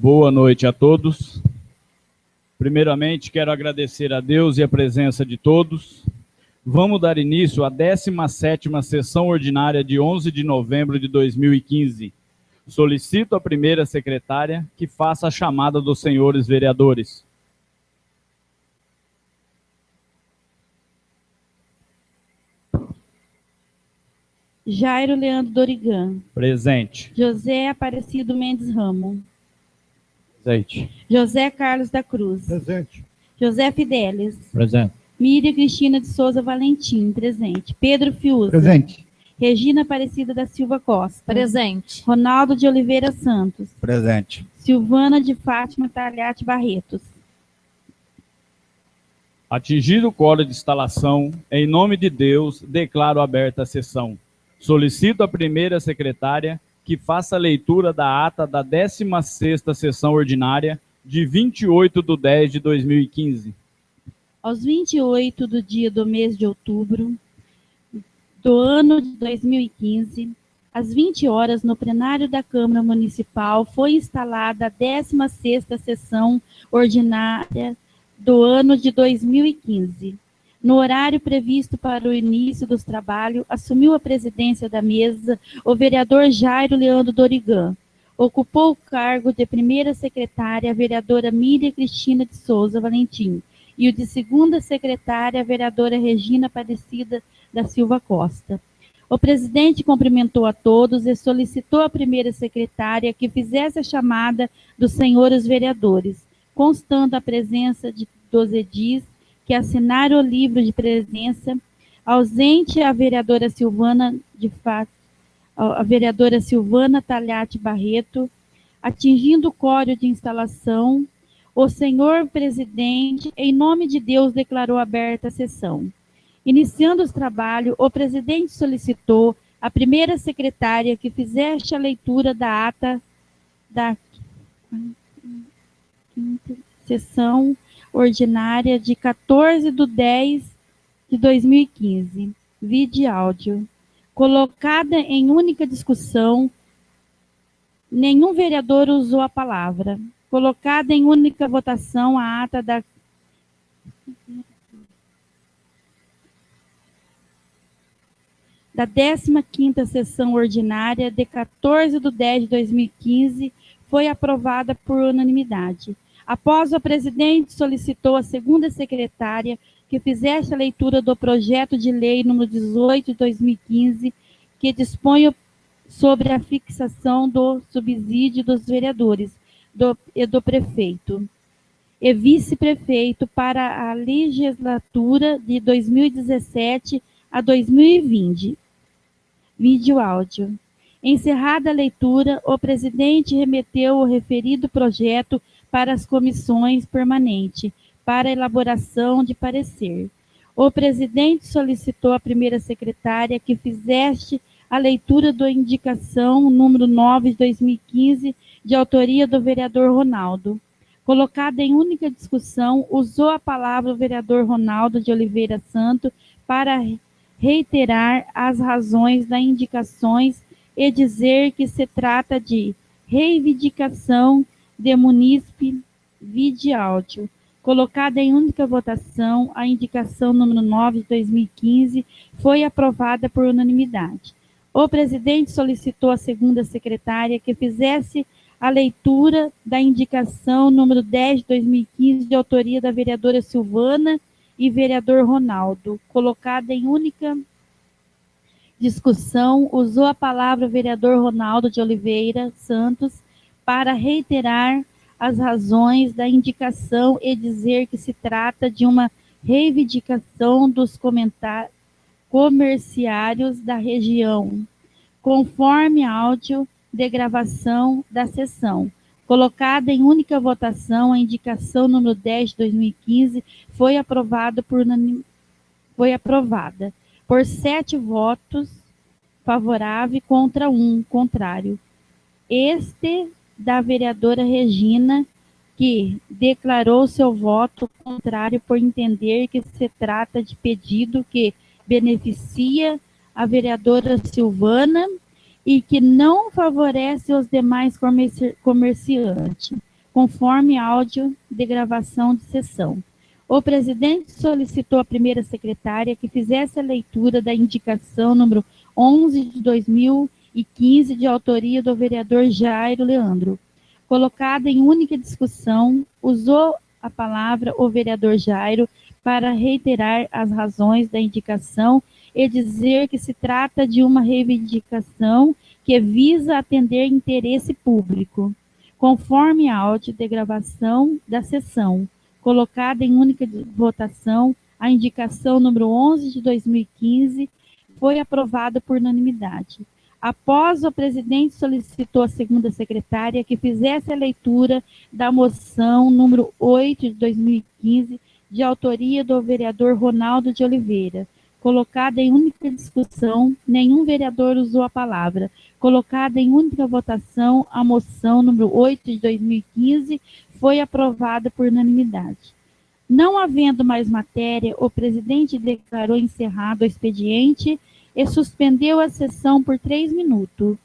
Boa noite a todos. Primeiramente, quero agradecer a Deus e a presença de todos. Vamos dar início à 17ª sessão ordinária de 11 de novembro de 2015. Solicito à primeira secretária que faça a chamada dos senhores vereadores. Jairo Leandro Dorigan. Presente. José Aparecido Mendes Ramo. Presente. José Carlos da Cruz. Presente. José Fidelis. Presente. Miriam Cristina de Souza Valentim. Presente. Pedro Fiuza. Presente. Regina Aparecida da Silva Costa. Presente. Ronaldo de Oliveira Santos. Presente. Silvana de Fátima Talhate Barretos. Atingido o quórum de instalação, em nome de Deus, declaro aberta a sessão. Solicito à primeira secretária que faça a leitura da ata da 16ª sessão ordinária de 28/10/2015. Aos 28 do dia do mês de outubro do ano de 2015, às 20 horas, no plenário da Câmara Municipal, foi instalada a 16ª sessão ordinária do ano de 2015. No horário previsto para o início dos trabalhos, assumiu a presidência da mesa o vereador Jairo Leandro Dorigan. Ocupou o cargo de primeira secretária a vereadora Miriam Cristina de Souza Valentim e o de segunda secretária a vereadora Regina Aparecida da Silva Costa. O presidente cumprimentou a todos e solicitou à primeira secretária que fizesse a chamada dos senhores vereadores, constando a presença dos edis que assinaram o livro de presença, ausente a vereadora Silvana Talhate Barreto, atingindo o quórum de instalação, o senhor presidente, em nome de Deus, declarou aberta a sessão. Iniciando os trabalhos, o presidente solicitou à primeira secretária que fizesse a leitura da ata da quinta sessão ordinária de 14/10/2015, vídeo e áudio. Colocada em única discussão, nenhum vereador usou a palavra. Colocada em única votação a ata da da 15ª sessão ordinária de 14/10/2015 foi aprovada por unanimidade. Após o presidente solicitou à segunda secretária que fizesse a leitura do projeto de lei número 18/2015, que dispõe sobre a fixação do subsídio dos vereadores e do prefeito e vice-prefeito para a legislatura de 2017 a 2020. Vídeo áudio. Encerrada a leitura, o presidente remeteu o referido projeto para as comissões permanentes, para elaboração de parecer. O presidente solicitou à primeira secretária que fizesse a leitura da indicação número 9/2015, de autoria do vereador Ronaldo. Colocada em única discussão, usou a palavra o vereador Ronaldo de Oliveira Santos para reiterar as razões das indicações e dizer que se trata de reivindicação de munícipe. Vídeo áudio. Colocada em única votação, a indicação número 9/2015 foi aprovada por unanimidade. O presidente solicitou à segunda secretária que fizesse a leitura da indicação número 10/2015, de autoria da vereadora Silvana e vereador Ronaldo. Colocada em única discussão, usou a palavra o vereador Ronaldo de Oliveira Santos para reiterar as razões da indicação e dizer que se trata de uma reivindicação dos comerciários da região, conforme áudio de gravação da sessão. Colocada em única votação, a indicação número 10/2015 foi aprovada por 7 votos favoráveis contra 1 contrário. Este da vereadora Regina, que declarou seu voto contrário por entender que se trata de pedido que beneficia a vereadora Silvana e que não favorece os demais comerciantes. conforme áudio de gravação de sessão. O presidente solicitou à primeira secretária que fizesse a leitura da indicação número 11 de 2015, de autoria do vereador Jairo Leandro. Colocada em única discussão, usou a palavra o vereador Jairo para reiterar as razões da indicação e dizer que se trata de uma reivindicação que visa atender interesse público, conforme áudio de gravação da sessão. Colocada em única votação, a indicação número 11 de 2015 foi aprovada por unanimidade. Após, o presidente solicitou à segunda secretária que fizesse a leitura da moção número 8 de 2015, de autoria do vereador Ronaldo de Oliveira. Colocada em única discussão, nenhum vereador usou a palavra. Colocada em única votação, a moção número 8 de 2015 foi aprovada por unanimidade. Não havendo mais matéria, o presidente declarou encerrado o expediente e suspendeu a sessão por 3 minutos.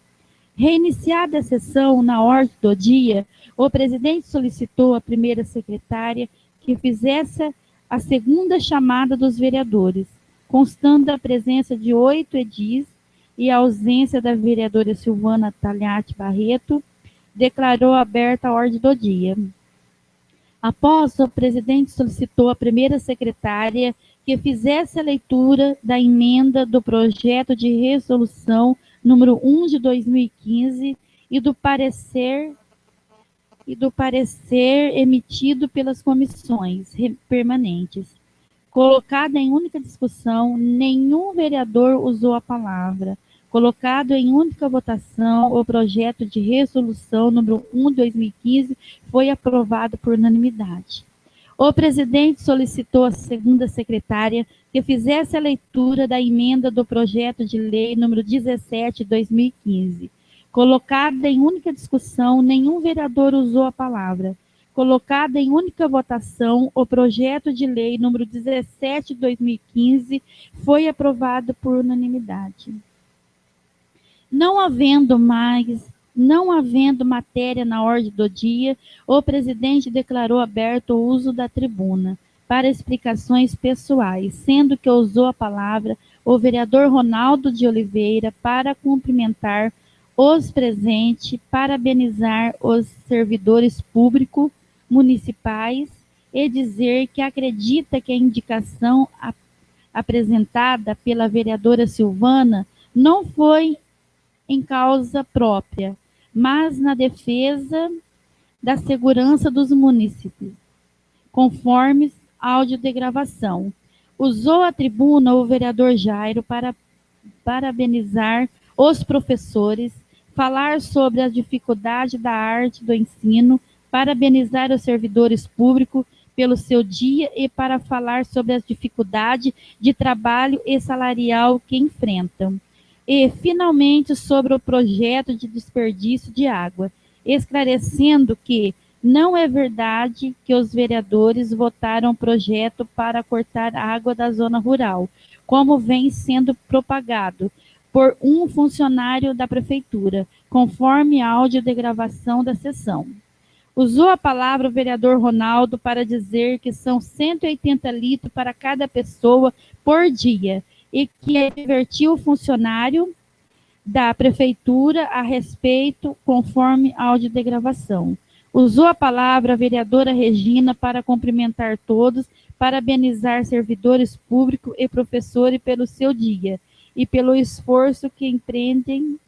Reiniciada a sessão na ordem do dia, o presidente solicitou à primeira secretária que fizesse a segunda chamada dos vereadores, constando a presença de 8 edis e a ausência da vereadora Silvana Talhati Barreto, declarou aberta a ordem do dia. Após, o presidente solicitou à primeira secretária que fizesse a leitura da emenda do projeto de resolução número 1 de 2015 e do parecer emitido pelas comissões permanentes. Colocada em única discussão, nenhum vereador usou a palavra. Colocado em única votação, o projeto de resolução número 1 de 2015 foi aprovado por unanimidade. O presidente solicitou à segunda secretária que fizesse a leitura da emenda do projeto de lei número 17 de 2015. Colocada em única discussão, nenhum vereador usou a palavra. Colocada em única votação, o projeto de lei número 17 de 2015 foi aprovado por unanimidade. Não havendo matéria na ordem do dia, o presidente declarou aberto o uso da tribuna para explicações pessoais, sendo que usou a palavra o vereador Ronaldo de Oliveira para cumprimentar os presentes, parabenizar os servidores públicos municipais e dizer que acredita que a indicação apresentada pela vereadora Silvana não foi em causa própria, mas na defesa da segurança dos munícipes, conforme áudio de gravação. Usou a tribuna o vereador Jairo para parabenizar os professores, falar sobre a dificuldade da arte do ensino, parabenizar os servidores públicos pelo seu dia e para falar sobre as dificuldades de trabalho e salarial que enfrentam. E, finalmente, sobre o projeto de desperdício de água, esclarecendo que não é verdade que os vereadores votaram projeto para cortar água da zona rural, como vem sendo propagado por um funcionário da prefeitura, conforme áudio de gravação da sessão. Usou a palavra o vereador Ronaldo para dizer que são 180 litros para cada pessoa por dia, e que advertiu o funcionário da prefeitura a respeito, conforme áudio de gravação. Usou a palavra a vereadora Regina para cumprimentar todos, parabenizar servidores públicos e professores pelo seu dia e pelo esforço que empreendem,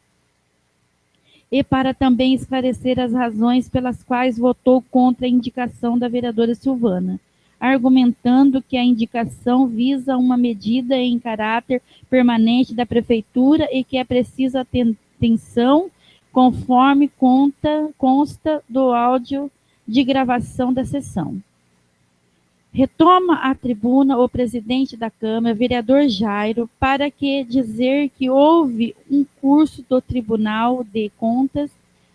e para também esclarecer as razões pelas quais votou contra a indicação da vereadora Silvana, argumentando que a indicação visa uma medida em caráter permanente da prefeitura e que é preciso atenção, conforme consta do áudio de gravação da sessão. Retoma a tribuna o presidente da Câmara, vereador Jairo, para que dizer que houve um curso do Tribunal de Contas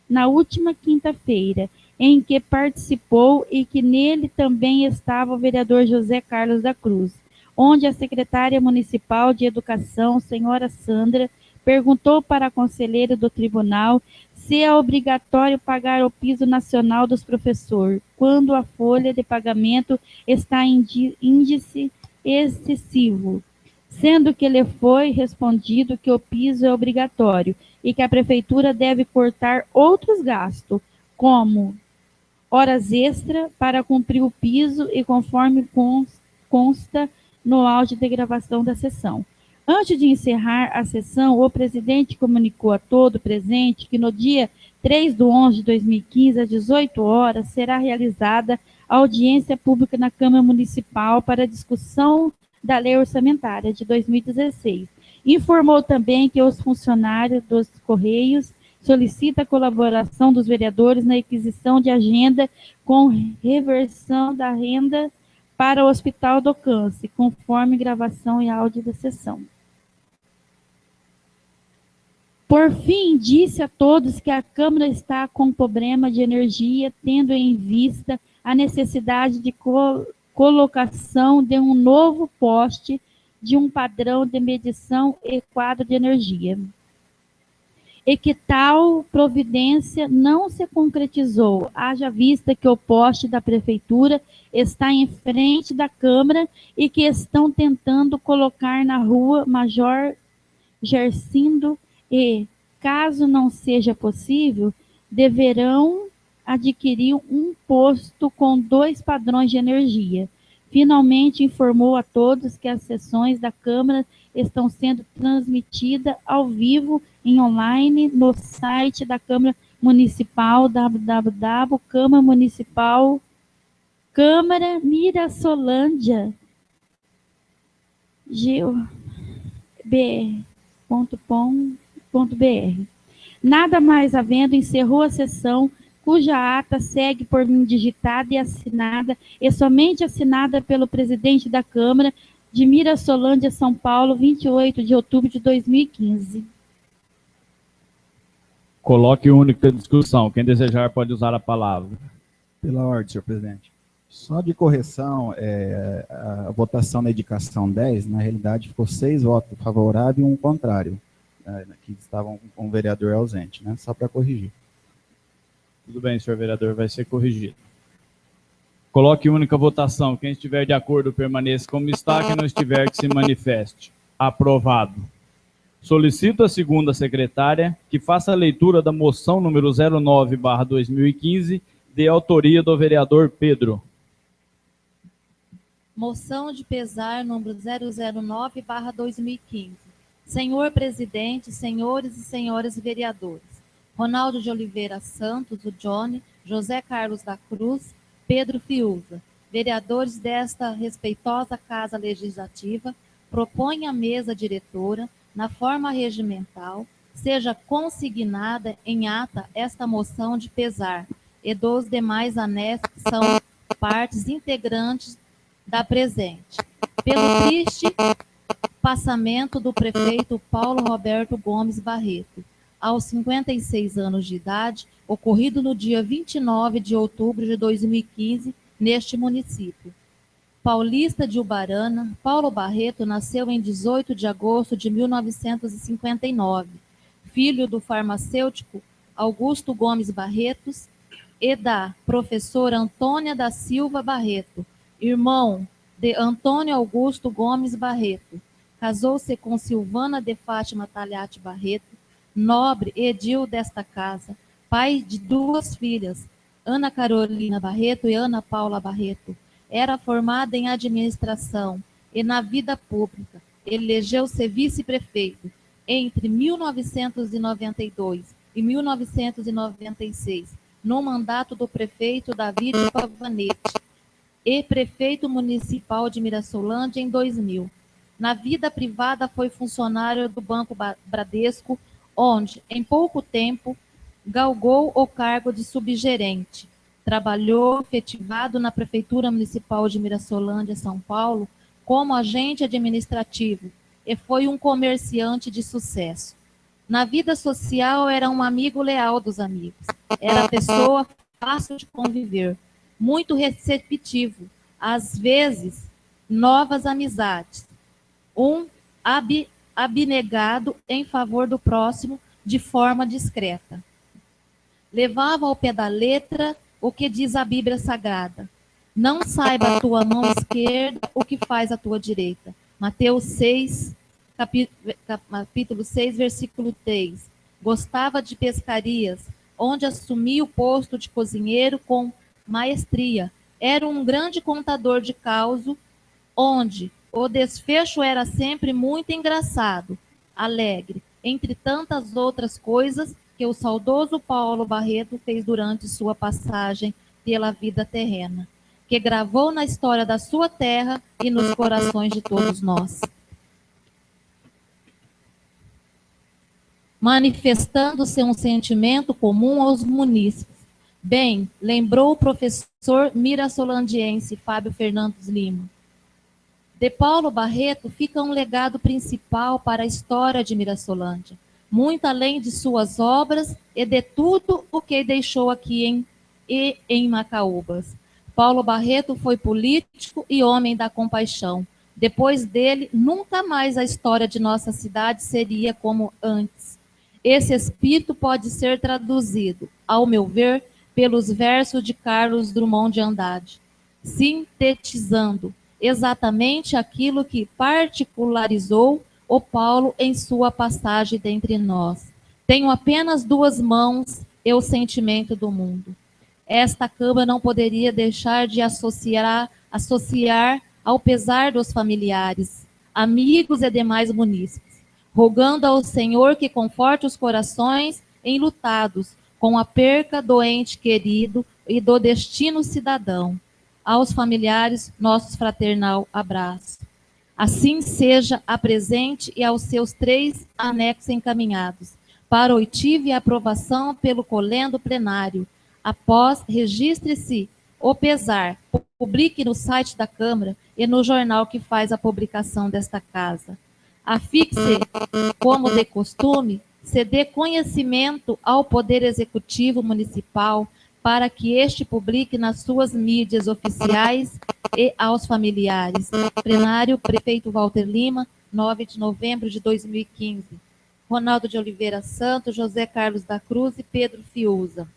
na última quinta-feira, em que participou e que nele também estava o vereador José Carlos da Cruz, onde a secretária municipal de Educação, senhora Sandra, perguntou para a conselheira do tribunal se é obrigatório pagar o piso nacional dos professores, quando a folha de pagamento está em índice excessivo, sendo que lhe foi respondido que o piso é obrigatório e que a prefeitura deve cortar outros gastos, como horas extra para cumprir o piso e conforme consta no áudio de gravação da sessão. Antes de encerrar a sessão, o presidente comunicou a todo presente que no dia 3/11/2015, às 18 horas, será realizada a audiência pública na Câmara Municipal para discussão da Lei Orçamentária de 2016. Informou também que os funcionários dos Correios solicitam a colaboração dos vereadores na aquisição de agenda com reversão da renda para o Hospital do Câncer, conforme gravação e áudio da sessão. Por fim, disse a todos que a Câmara está com problema de energia, tendo em vista a necessidade de colocação de um novo poste de um padrão de medição e quadro de energia. E que tal providência não se concretizou, haja vista que o poste da Prefeitura está em frente da Câmara e que estão tentando colocar na rua Major Gercindo e, caso não seja possível, deverão adquirir um posto com 2 padrões de energia. Finalmente informou a todos que as sessões da Câmara estão sendo transmitidas ao vivo em online no site da Câmara Municipal, www.câmara municipal Câmara Mirassolândia gov.br. Nada mais havendo, encerrou a sessão, cuja ata segue por mim digitada e assinada, e somente assinada pelo presidente da Câmara de Mirassolândia, São Paulo, 28 de outubro de 2015. Coloque única discussão. Quem desejar pode usar a palavra. Pela ordem, senhor presidente. Só de correção, a votação na indicação 10, na realidade, ficou 6 votos favoráveis e 1 contrário, que estavam com o vereador ausente, né? Só para corrigir. Tudo bem, senhor vereador, vai ser corrigido. Coloque única votação. Quem estiver de acordo, permaneça como está. Quem não estiver, que se manifeste. Aprovado. Solicito à segunda secretária que faça a leitura da moção número 09/2015, de autoria do vereador Pedro. Moção de pesar número 009/2015. Senhor presidente, senhores e senhoras vereadores, Ronaldo de Oliveira Santos, o Johnny, José Carlos da Cruz, Pedro Fiuza, vereadores desta respeitosa Casa Legislativa, propõe à mesa diretora, na forma regimental, seja consignada em ata esta moção de pesar e dos demais anexos que são partes integrantes da presente, pelo triste passamento do prefeito Paulo Roberto Gomes Barreto, aos 56 anos de idade, ocorrido no dia 29 de outubro de 2015, neste município. Paulista de Ubarana, Paulo Barreto nasceu em 18 de agosto de 1959, filho do farmacêutico Augusto Gomes Barretos e da professora Antônia da Silva Barreto, irmão de Antônio Augusto Gomes Barreto. Casou-se com Silvana de Fátima Talhate Barreto, nobre edil desta casa, pai de 2 filhas, Ana Carolina Barreto e Ana Paula Barreto. Era formada em administração e na vida pública. Elegeu-se vice-prefeito entre 1992 e 1996, no mandato do prefeito David Pavanete, e prefeito municipal de Mirassolândia em 2000. Na vida privada foi funcionário do Banco Bradesco, onde, em pouco tempo, galgou o cargo de subgerente. Trabalhou efetivado na Prefeitura Municipal de Mirassolândia, São Paulo, como agente administrativo e foi um comerciante de sucesso. Na vida social, era um amigo leal dos amigos. Era pessoa fácil de conviver, muito receptivo, às vezes, novas amizades. Um abnegado em favor do próximo de forma discreta. Levava ao pé da letra o que diz a Bíblia Sagrada. Não saiba a tua mão esquerda o que faz a tua direita. Mateus 6, capítulo 6, versículo 3. Gostava de pescarias, onde assumia o posto de cozinheiro com maestria. Era um grande contador de causo, onde o desfecho era sempre muito engraçado, alegre, entre tantas outras coisas que o saudoso Paulo Barreto fez durante sua passagem pela vida terrena, que gravou na história da sua terra e nos corações de todos nós. Manifestando-se um sentimento comum aos munícipes. Bem, lembrou o professor mirassolandiense Fábio Fernandes Lima. De Paulo Barreto fica um legado principal para a história de Mirassolândia, muito além de suas obras e de tudo o que deixou aqui em Macaúbas. Paulo Barreto foi político e homem da compaixão. Depois dele, nunca mais a história de nossa cidade seria como antes. Esse espírito pode ser traduzido, ao meu ver, pelos versos de Carlos Drummond de Andrade, sintetizando exatamente aquilo que particularizou o Paulo em sua passagem dentre nós. Tenho apenas duas mãos e o sentimento do mundo. Esta Câmara não poderia deixar de associar ao pesar dos familiares, amigos e demais munícipes, rogando ao Senhor que conforte os corações enlutados com a perca do ente querido e do destino cidadão. Aos familiares, nosso fraternal abraço. Assim seja a presente e aos seus 3 anexos encaminhados, para oitiva e aprovação pelo colendo plenário. Após, registre-se o pesar, publique no site da Câmara e no jornal que faz a publicação desta casa. Afixe, como de costume, se dê conhecimento ao Poder Executivo Municipal para que este publique nas suas mídias oficiais e aos familiares. Plenário, Prefeito Walter Lima, 9 de novembro de 2015. Ronaldo de Oliveira Santos, José Carlos da Cruz e Pedro Fiuza.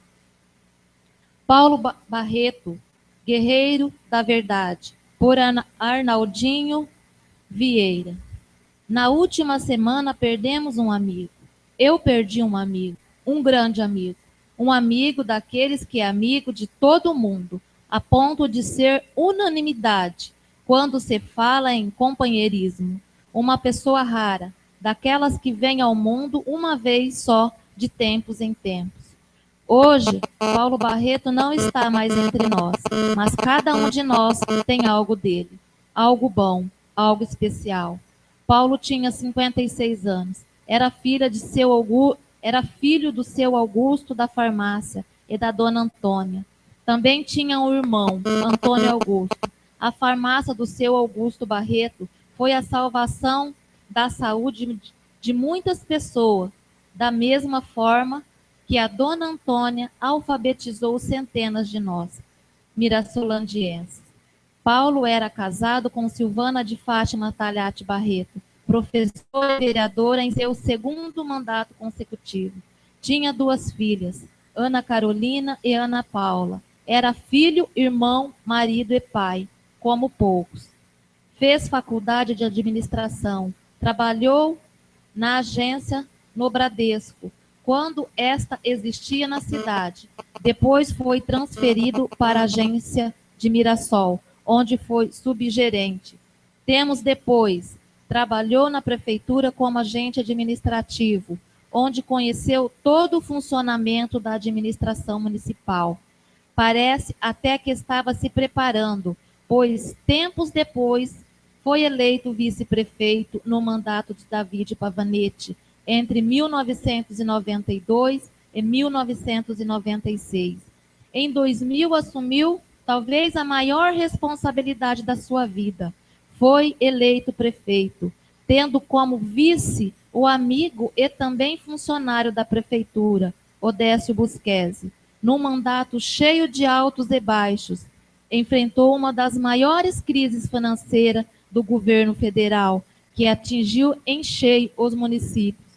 Paulo Barreto, Guerreiro da Verdade, por Arnaldinho Vieira. Na última semana perdemos um amigo. Eu perdi um amigo, um grande amigo. Um amigo daqueles que é amigo de todo mundo, a ponto de ser unanimidade quando se fala em companheirismo. Uma pessoa rara, daquelas que vem ao mundo uma vez só, de tempos em tempos. Hoje, Paulo Barreto não está mais entre nós, mas cada um de nós tem algo dele, algo bom, algo especial. Paulo tinha 56 anos, era filho do seu Augusto da farmácia e da dona Antônia. Também tinha um irmão, Antônio Augusto. A farmácia do seu Augusto Barreto foi a salvação da saúde de muitas pessoas, da mesma forma que a dona Antônia alfabetizou centenas de nós, mirassolandienses. Paulo era casado com Silvana de Fátima Talhati Barreto, professora e vereadora em seu 2º mandato consecutivo. Tinha 2 filhas, Ana Carolina e Ana Paula. Era filho, irmão, marido e pai, como poucos. Fez faculdade de administração, trabalhou na agência no Bradesco, quando esta existia na cidade. Depois foi transferido para a agência de Mirassol, onde foi subgerente. Temos depois, trabalhou na prefeitura como agente administrativo, onde conheceu todo o funcionamento da administração municipal. Parece até que estava se preparando, pois tempos depois foi eleito vice-prefeito no mandato de David Pavanetti, entre 1992 e 1996. Em 2000, assumiu talvez a maior responsabilidade da sua vida. Foi eleito prefeito, tendo como vice o amigo e também funcionário da prefeitura, Odécio Busquesi. Num mandato cheio de altos e baixos, enfrentou uma das maiores crises financeiras do governo federal, que atingiu em cheio os municípios,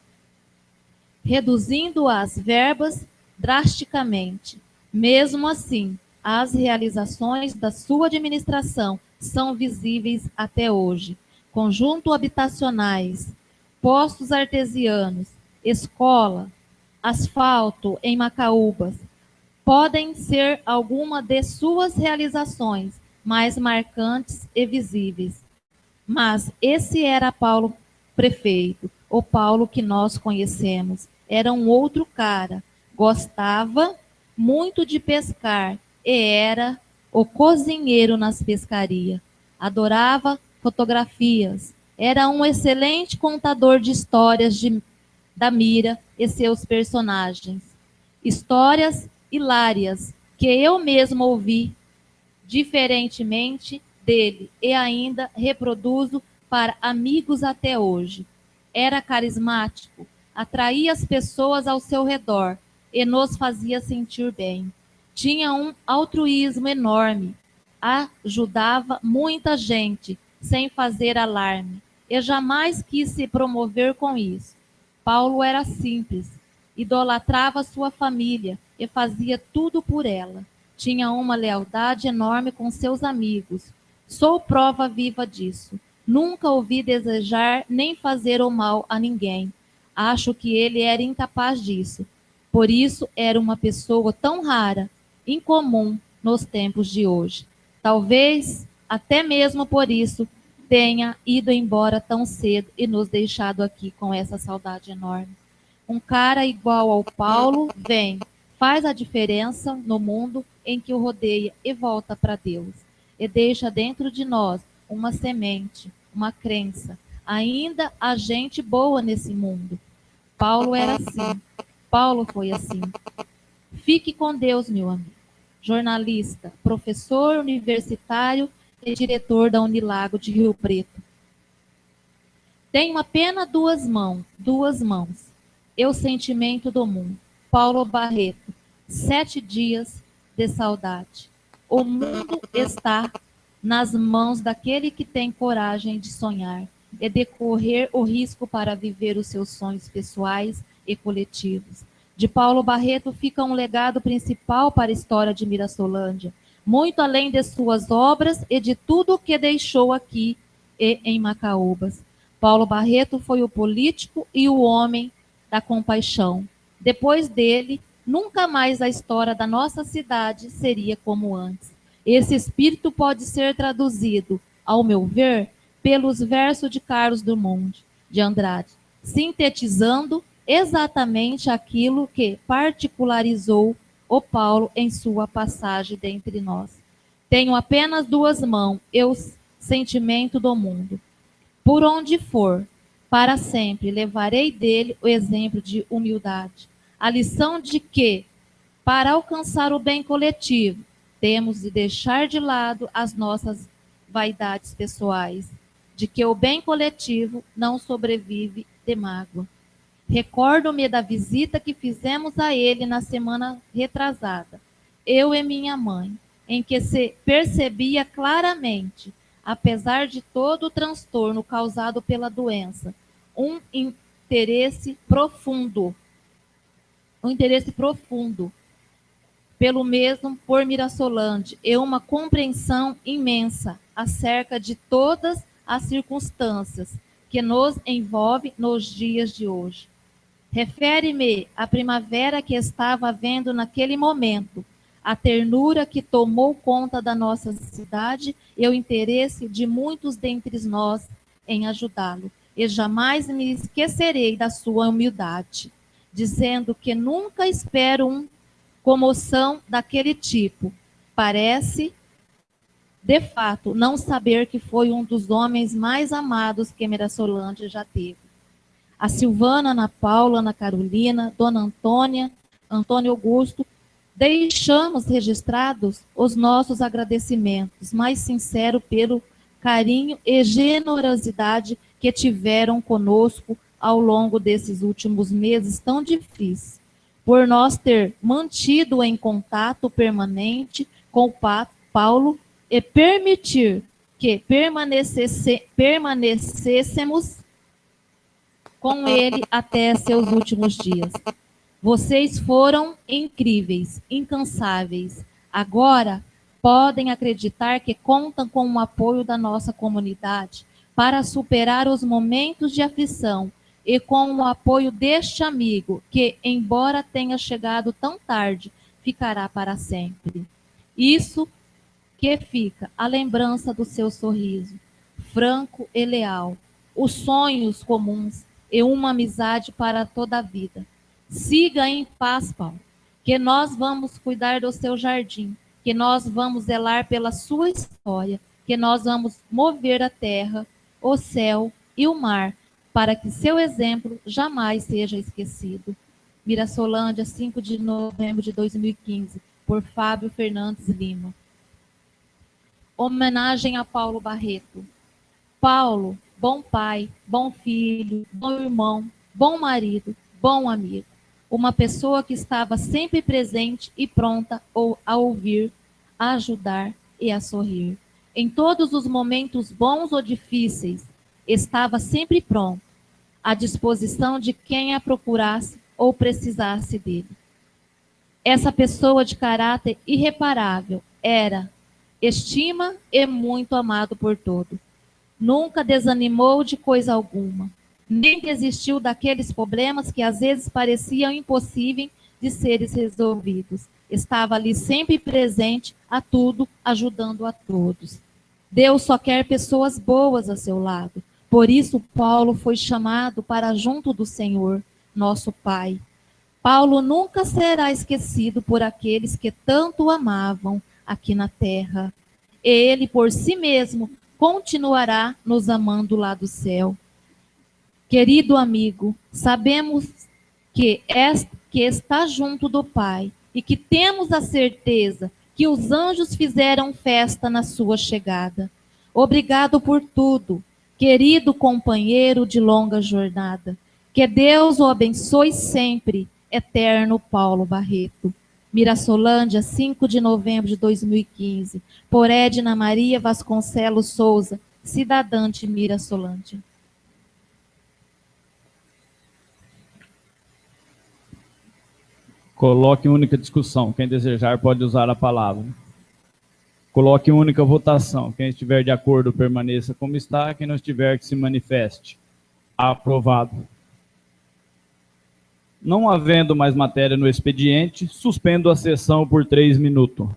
reduzindo as verbas drasticamente. Mesmo assim, as realizações da sua administração são visíveis até hoje. Conjuntos habitacionais, postos artesianos, escola, asfalto em Macaúbas, podem ser alguma de suas realizações mais marcantes e visíveis. Mas esse era Paulo prefeito, o Paulo que nós conhecemos. Era um outro cara, gostava muito de pescar e era o cozinheiro nas pescarias. Adorava fotografias, era um excelente contador de histórias da Mira e seus personagens. Histórias hilárias que eu mesmo ouvi diferentemente dele e ainda reproduzo para amigos até hoje. Era carismático, atraía as pessoas ao seu redor e nos fazia sentir bem. Tinha um altruísmo enorme, ajudava muita gente sem fazer alarme e jamais quis se promover com isso. Paulo era simples, idolatrava sua família e fazia tudo por ela. Tinha uma lealdade enorme com seus amigos. Sou prova viva disso. Nunca ouvi desejar nem fazer o mal a ninguém. Acho que ele era incapaz disso. Por isso era uma pessoa tão rara, incomum nos tempos de hoje. Talvez, até mesmo por isso, tenha ido embora tão cedo e nos deixado aqui com essa saudade enorme. Um cara igual ao Paulo vem, faz a diferença no mundo em que o rodeia e volta para Deus. E deixa dentro de nós uma semente, uma crença. Ainda há gente boa nesse mundo. Paulo era assim. Paulo foi assim. Fique com Deus, meu amigo. Jornalista, professor universitário e diretor da Unilago de Rio Preto. Tenho apenas duas mãos. E o sentimento do mundo. Paulo Barreto. 7 dias de saudade. O mundo está nas mãos daquele que tem coragem de sonhar e de correr o risco para viver os seus sonhos pessoais e coletivos. De Paulo Barreto fica um legado principal para a história de Mirassolândia, muito além de suas obras e de tudo o que deixou aqui e em Macaúbas. Paulo Barreto foi o político e o homem da compaixão. Depois dele, nunca mais a história da nossa cidade seria como antes. Esse espírito pode ser traduzido, ao meu ver, pelos versos de Carlos Drummond de Andrade, sintetizando exatamente aquilo que particularizou o Paulo em sua passagem dentre nós. Tenho apenas duas mãos, e o sentimento do mundo. Por onde for, para sempre, levarei dele o exemplo de humildade, a lição de que, para alcançar o bem coletivo, temos de deixar de lado as nossas vaidades pessoais, de que o bem coletivo não sobrevive de mágoa. Recordo-me da visita que fizemos a ele na semana retrasada, eu e minha mãe, em que se percebia claramente, apesar de todo o transtorno causado pela doença, um interesse profundo pelo mesmo por Mirassolândia e uma compreensão imensa acerca de todas as circunstâncias que nos envolvem nos dias de hoje. Refere-me à primavera que estava havendo naquele momento, a ternura que tomou conta da nossa cidade e o interesse de muitos dentre nós em ajudá-lo. E jamais me esquecerei da sua humildade, dizendo que nunca espero uma comoção daquele tipo. Parece, de fato, não saber que foi um dos homens mais amados que Mirassolândia já teve. A Silvana, Ana Paula, Ana Carolina, Dona Antônia, Antônio Augusto, deixamos registrados os nossos agradecimentos mais sinceros pelo carinho e generosidade que tiveram conosco ao longo desses últimos meses tão difíceis, por nós ter mantido em contato permanente com o Paulo e permitir que permanecêssemos com ele até seus últimos dias. Vocês foram incríveis, incansáveis. Agora podem acreditar que contam com o apoio da nossa comunidade para superar os momentos de aflição e com o apoio deste amigo que, embora tenha chegado tão tarde, ficará para sempre. Isso que fica a lembrança do seu sorriso, franco e leal, os sonhos comuns e uma amizade para toda a vida. Siga em paz, Paulo, que nós vamos cuidar do seu jardim, que nós vamos zelar pela sua história, que nós vamos mover a terra, o céu e o mar, para que seu exemplo jamais seja esquecido. Mirassolândia, 5 de novembro de 2015, por Fábio Fernandes Lima. Homenagem a Paulo Barreto. Paulo, bom pai, bom filho, bom irmão, bom marido, bom amigo. Uma pessoa que estava sempre presente e pronta a ouvir, a ajudar e a sorrir. Em todos os momentos bons ou difíceis, estava sempre pronto, à disposição de quem a procurasse ou precisasse dele. Essa pessoa de caráter irreparável era, estima e muito amado por todos. Nunca desanimou de coisa alguma, nem desistiu daqueles problemas que às vezes pareciam impossíveis de serem resolvidos. Estava ali sempre presente a tudo, ajudando a todos. Deus só quer pessoas boas a seu lado. Por isso, Paulo foi chamado para junto do Senhor, nosso Pai. Paulo nunca será esquecido por aqueles que tanto o amavam aqui na terra. E ele, por si mesmo, continuará nos amando lá do céu. Querido amigo, sabemos que está junto do Pai e que temos a certeza que os anjos fizeram festa na sua chegada. Obrigado por tudo, querido companheiro de longa jornada. Que Deus o abençoe sempre, eterno Paulo Barreto. Mirassolândia, 5 de novembro de 2015, por Edna Maria Vasconcelos Souza, cidadã de Mirassolândia. Coloque em única discussão. Quem desejar pode usar a palavra. Coloque em única votação. Quem estiver de acordo, permaneça como está. Quem não estiver, que se manifeste. Aprovado. Não havendo mais matéria no expediente, suspendo a sessão por 3 minutos.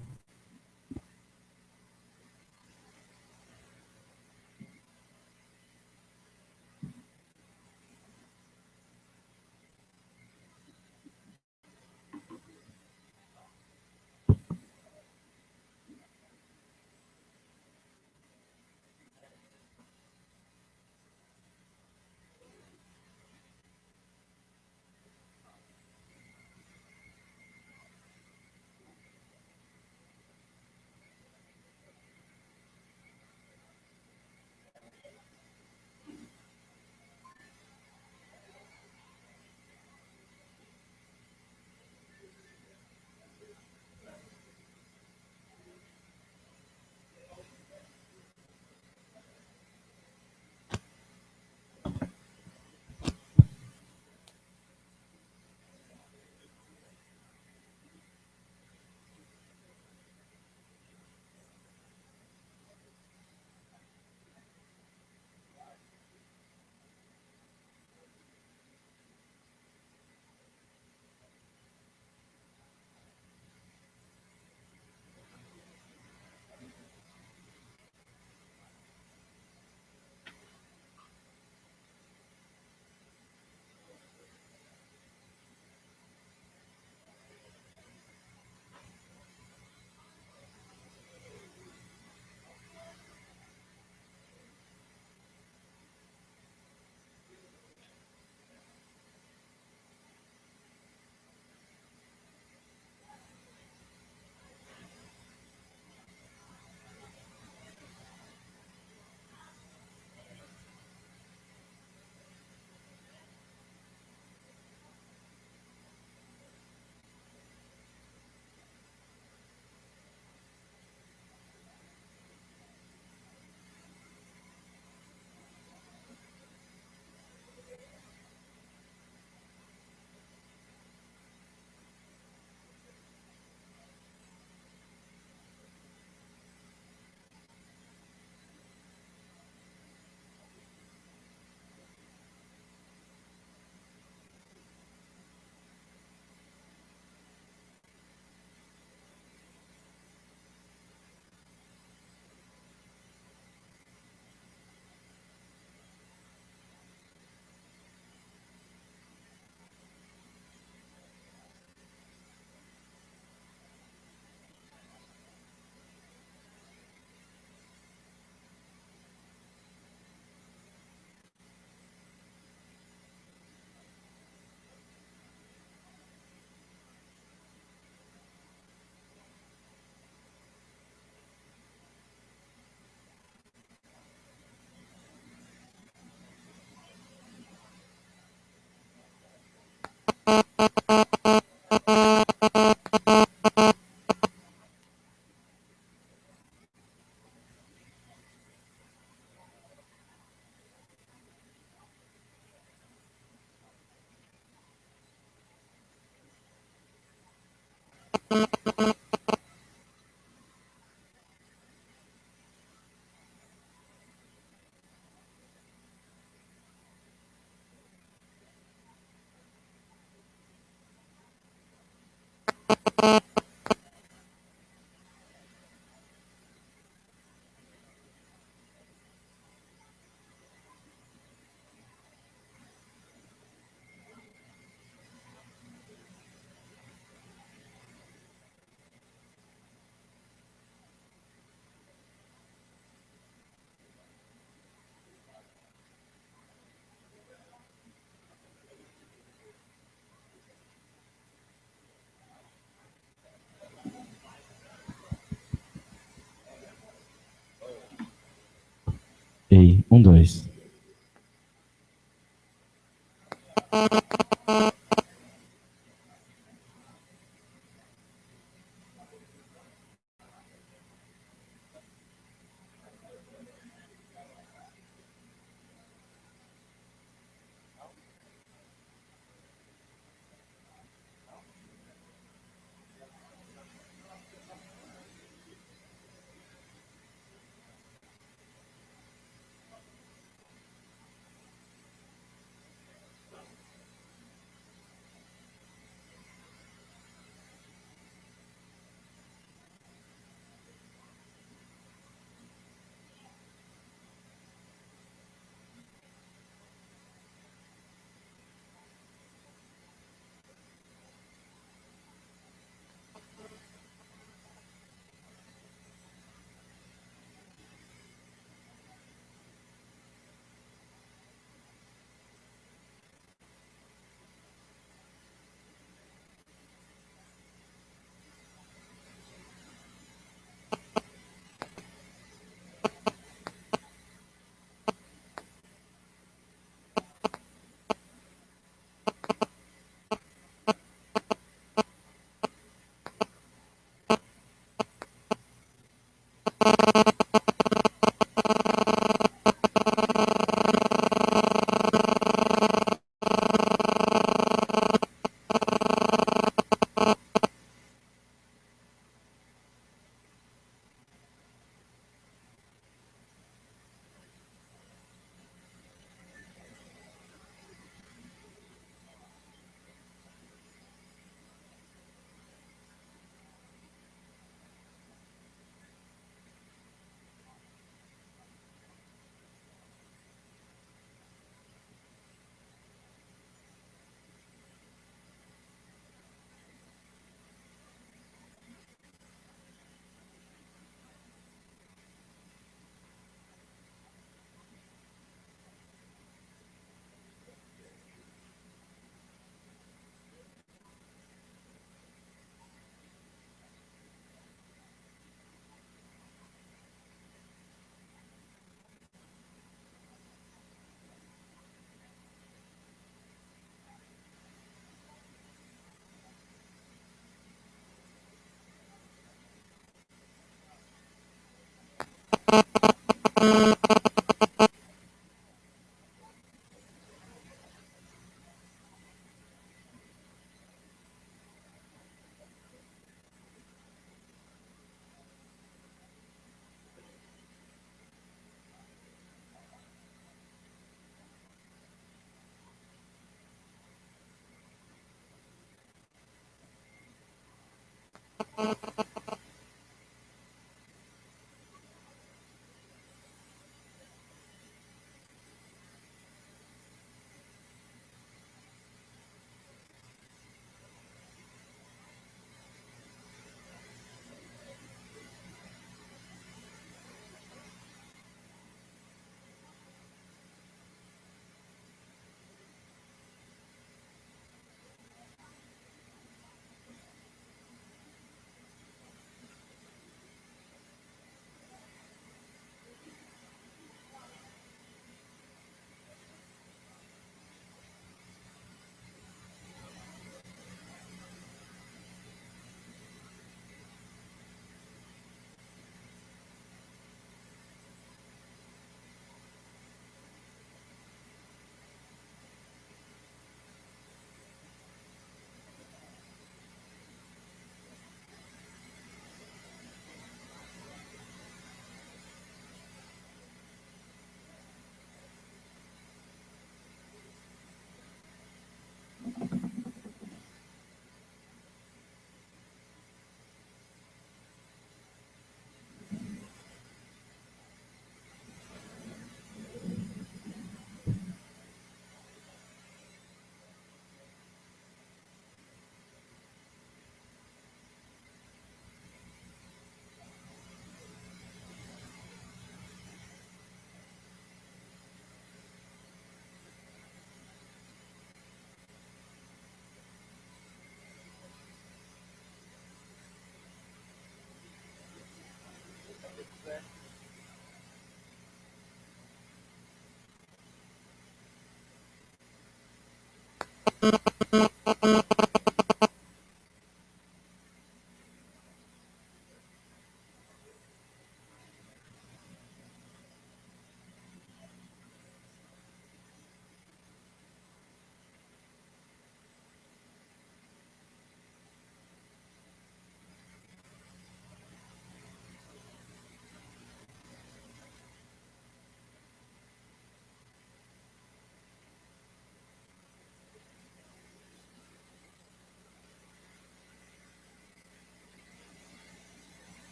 Ei, 2.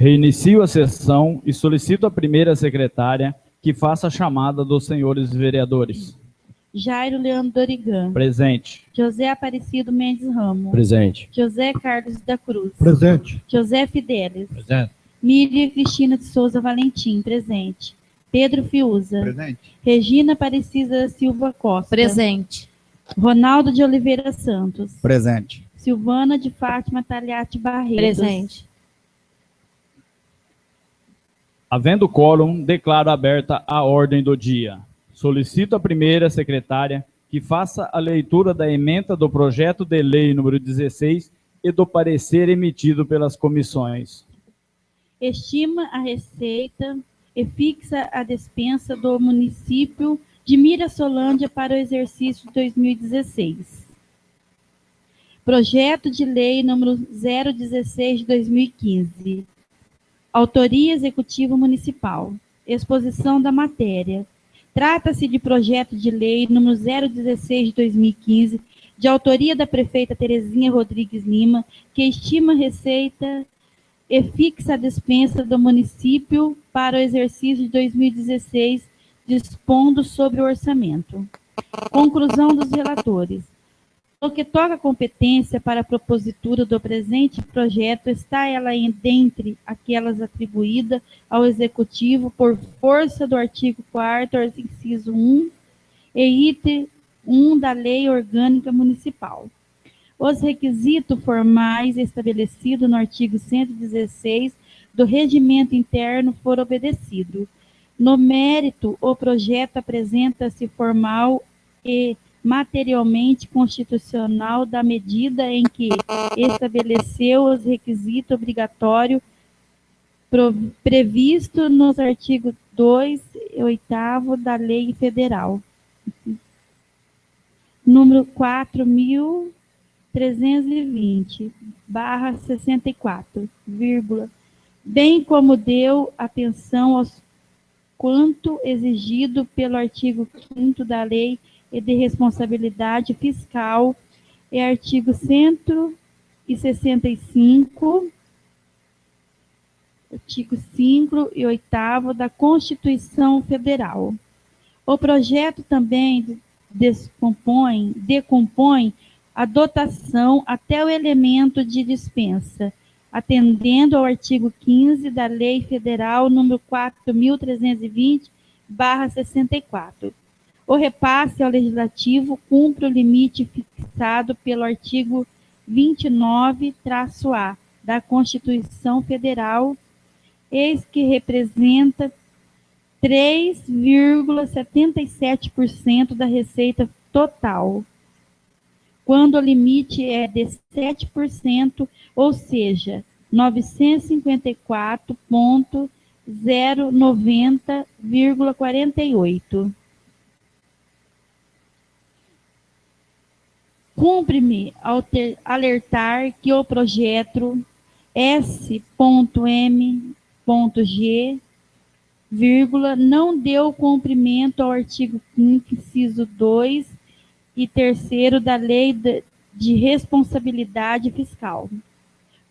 Reinicio a sessão e solicito à primeira secretária que faça a chamada dos senhores vereadores. Jairo Leandro Dorigan. Presente. José Aparecido Mendes Ramos. Presente. José Carlos da Cruz. Presente. José Fidelis. Presente. Miriam Cristina de Souza Valentim. Presente. Pedro Fiuza. Presente. Regina Aparecida da Silva Costa. Presente. Ronaldo de Oliveira Santos. Presente. Silvana de Fátima Talhati Barretos. Presente. Havendo quórum, declaro aberta a ordem do dia. Solicito à primeira secretária que faça a leitura da ementa do projeto de lei número 16 e do parecer emitido pelas comissões. Estima a receita e fixa a despensa do município de Mirassolândia para o exercício de 2016. Projeto de lei número 016 de 2015. Autoria Executivo Municipal. Exposição da matéria. Trata-se de projeto de lei número 016 de 2015, de autoria da prefeita Terezinha Rodrigues Lima, que estima a receita e fixa a despensa do município para o exercício de 2016, dispondo sobre o orçamento. Conclusão dos relatores. No que toca à competência para a propositura do presente projeto, está ela dentre aquelas atribuídas ao Executivo por força do artigo 4º, inciso 1 e item 1 da Lei Orgânica Municipal. Os requisitos formais estabelecidos no artigo 116 do Regimento Interno foram obedecidos. No mérito, o projeto apresenta-se formal e materialmente constitucional da medida em que estabeleceu os requisitos obrigatórios previsto nos artigos 2 e 8º da Lei Federal, número 4.320/64, bem como deu atenção aos quanto exigido pelo artigo 5º da Lei e de Responsabilidade Fiscal e artigo 165, artigo 5 e 8º da Constituição Federal. O projeto também decompõe a dotação até o elemento de dispensa, atendendo ao artigo 15 da Lei Federal número 4.320/64. O repasse ao Legislativo cumpre o limite fixado pelo artigo 29-A da Constituição Federal, eis que representa 3,77% da receita total, quando o limite é de 7%, ou seja, 954.090,48. Cumpre-me alertar que o projeto S.M.G, não deu cumprimento ao artigo 5º, inciso 2 e 3º da Lei de Responsabilidade Fiscal,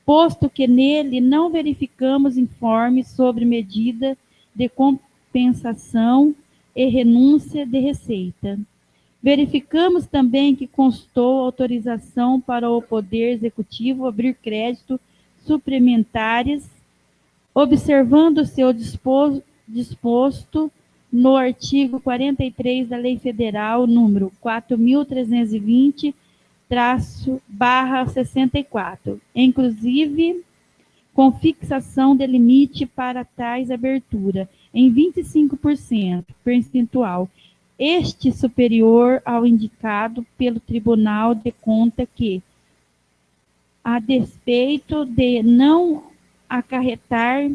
posto que nele não verificamos informes sobre medida de compensação e renúncia de receita. Verificamos também que constou autorização para o Poder Executivo abrir crédito suplementares, observando o seu disposto no artigo 43 da Lei Federal número 4.320/64, inclusive com fixação de limite para tais abertura em 25% percentual, este superior ao indicado pelo Tribunal de Contas que, a despeito de não acarretar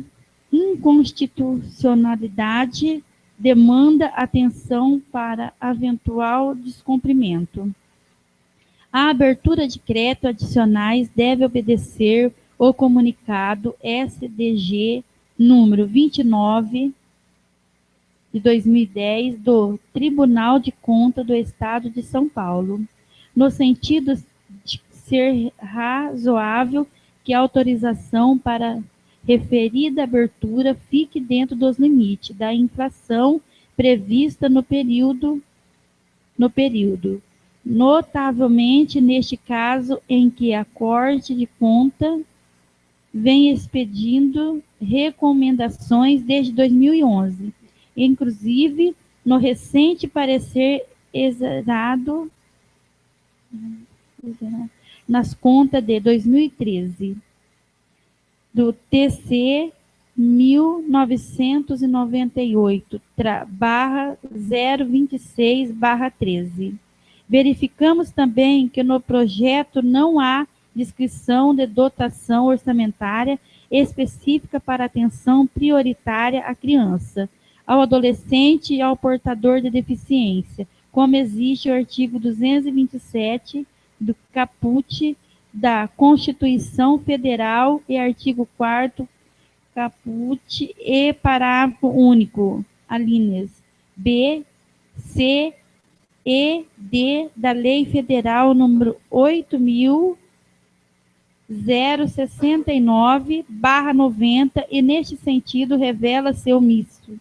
inconstitucionalidade, demanda atenção para eventual descumprimento. A abertura de crédito adicionais deve obedecer o comunicado SDG número 29 de 2010 do Tribunal de Contas do Estado de São Paulo, no sentido de ser razoável que a autorização para referida abertura fique dentro dos limites da inflação prevista no período, notavelmente neste caso em que a Corte de Contas vem expedindo recomendações desde 2011, inclusive no recente parecer exerado nas contas de 2013, do TC 1998/026/13. Verificamos também que no projeto não há descrição de dotação orçamentária específica para atenção prioritária à criança, ao adolescente e ao portador de deficiência, como existe o artigo 227 do caput da Constituição Federal e artigo 4º caput e parágrafo único, alíneas B, C e D da Lei Federal número 8.069/90 e, neste sentido, revela-se omisso.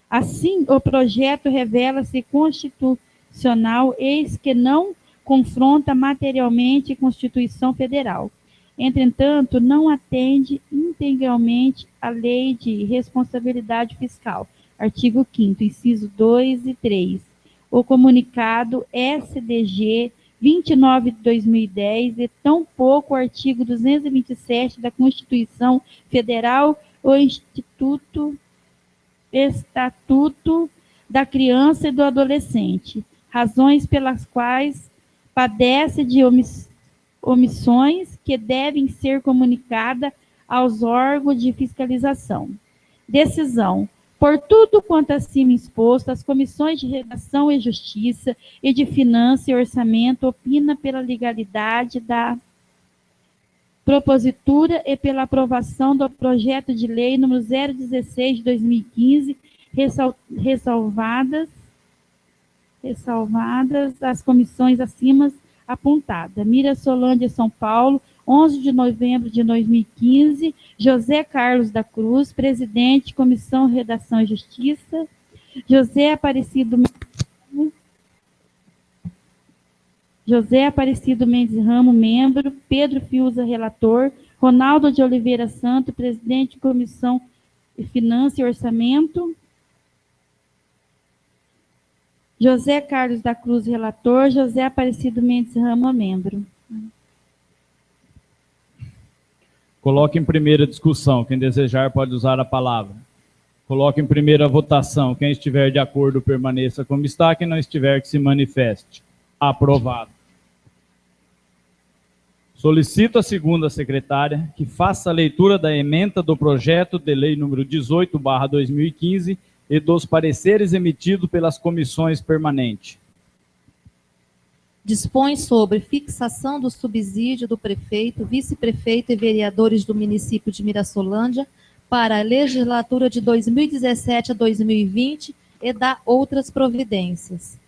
Assim, o projeto revela-se constitucional, eis que não confronta materialmente a Constituição Federal. Entretanto, não atende integralmente à Lei de Responsabilidade Fiscal, artigo 5º, inciso 2 e 3, o comunicado SDG 29 de 2010 e tampouco o artigo 227 da Constituição Federal, o Estatuto da Criança e do Adolescente, razões pelas quais padece de omissões que devem ser comunicadas aos órgãos de fiscalização. Decisão. Por tudo quanto acima exposto, as comissões de Redação e Justiça e de Finanças e Orçamento opinam pela legalidade da propositura e pela aprovação do projeto de lei número 016 de 2015, ressalvadas as comissões acima apontadas. Mirassolândia, São Paulo, 11 de novembro de 2015, José Carlos da Cruz, presidente, Comissão Redação e Justiça, José Aparecido Mendes Ramos, membro, Pedro Fiuza, relator, Ronaldo de Oliveira Santo, presidente, Comissão de Finanças e Orçamento, José Carlos da Cruz, relator, José Aparecido Mendes Ramos, membro. Coloque em primeira discussão. Quem desejar pode usar a palavra. Coloque em primeira votação. Quem estiver de acordo, permaneça como está. Quem não estiver, que se manifeste. Aprovado. Solicito à segunda secretária que faça a leitura da ementa do projeto de lei número 18/2015 e dos pareceres emitidos pelas comissões permanentes. Dispõe sobre fixação do subsídio do prefeito, vice-prefeito e vereadores do município de Mirassolândia para a legislatura de 2017 a 2020 e dá outras providências.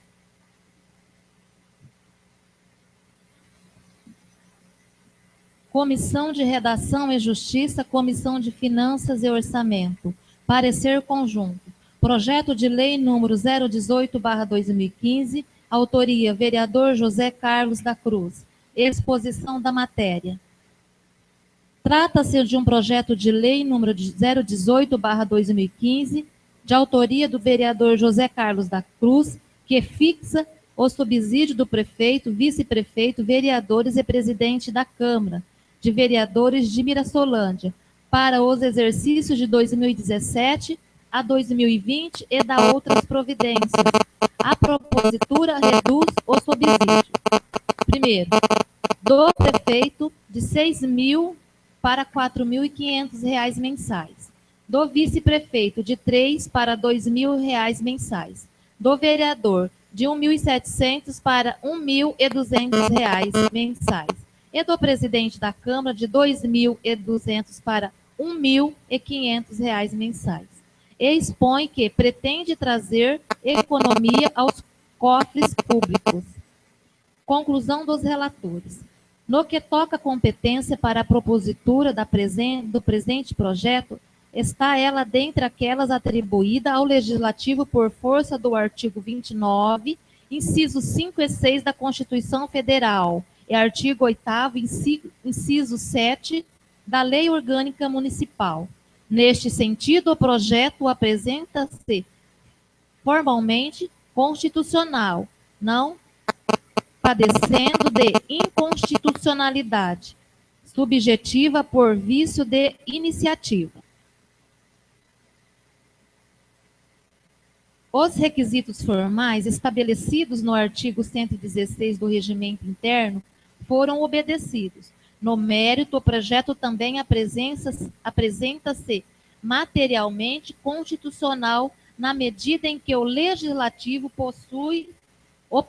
Comissão de Redação e Justiça, Comissão de Finanças e Orçamento. Parecer conjunto. Projeto de lei número 018/2015, autoria, vereador José Carlos da Cruz. Exposição da matéria. Trata-se de um projeto de lei número 018/2015, de autoria do vereador José Carlos da Cruz, que fixa o subsídio do prefeito, vice-prefeito, vereadores e presidente da Câmara de Vereadores de Mirassolândia para os exercícios de 2017 a 2020 e dá outras providências. A propositura reduz o subsídio. Primeiro, do prefeito de R$ 6.000 para R$ 4.500 mensais. Do vice-prefeito de R$ 3.000 para R$ 2.000 mensais. Do vereador de R$ 1.700 para R$ 1.200 mensais. E do presidente da Câmara de R$ 2.200 para R$ 1.500 mensais. E expõe que pretende trazer economia aos cofres públicos. Conclusão dos relatores. No que toca a competência para a propositura do presente projeto, está ela dentre aquelas atribuída ao Legislativo por força do artigo 29, incisos 5 e 6 da Constituição Federal, e artigo 8º, inciso 7 da Lei Orgânica Municipal. Neste sentido, o projeto apresenta-se formalmente constitucional, não padecendo de inconstitucionalidade subjetiva por vício de iniciativa. Os requisitos formais estabelecidos no artigo 116 do Regimento Interno foram obedecidos. No mérito, o projeto também apresenta-se materialmente constitucional na medida em que o Legislativo possui o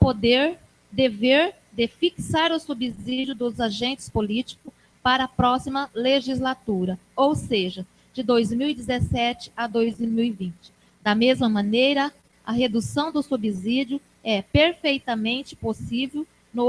dever de fixar o subsídio dos agentes políticos para a próxima legislatura, ou seja, de 2017 a 2020. Da mesma maneira, a redução do subsídio é perfeitamente possível no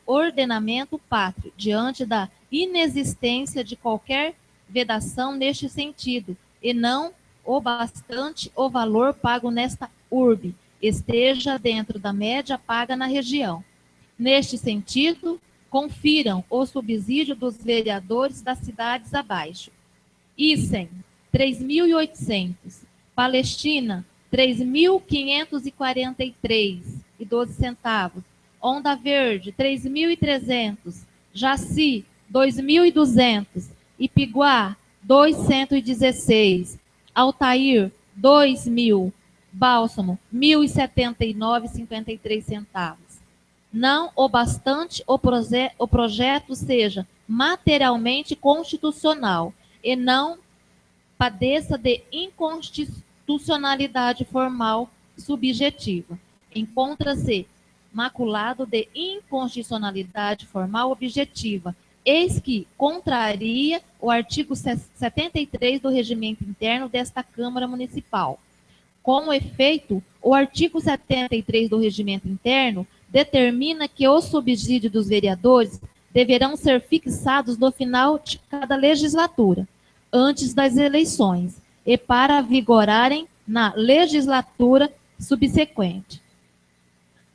ordenamento pátrio, diante da inexistência de qualquer vedação neste sentido, e não o bastante o valor pago nesta urbe esteja dentro da média paga na região. Neste sentido, confiram o subsídio dos vereadores das cidades abaixo. Icem, 3.800. Palestina, 3.543,12. Onda Verde, 3.300. Jaci, 2.200. Ipiguá, 216. Altair, 2.000. Bálsamo, 1.079,53. Não o bastante o projeto seja materialmente constitucional e não padeça de inconstitucionalidade formal subjetiva. Encontra-se maculado de inconstitucionalidade formal objetiva, eis que contraria o artigo 73 do Regimento Interno desta Câmara Municipal. Com efeito, o artigo 73 do Regimento Interno determina que o subsídio dos vereadores deverão ser fixados no final de cada legislatura, antes das eleições, e para vigorarem na legislatura subsequente.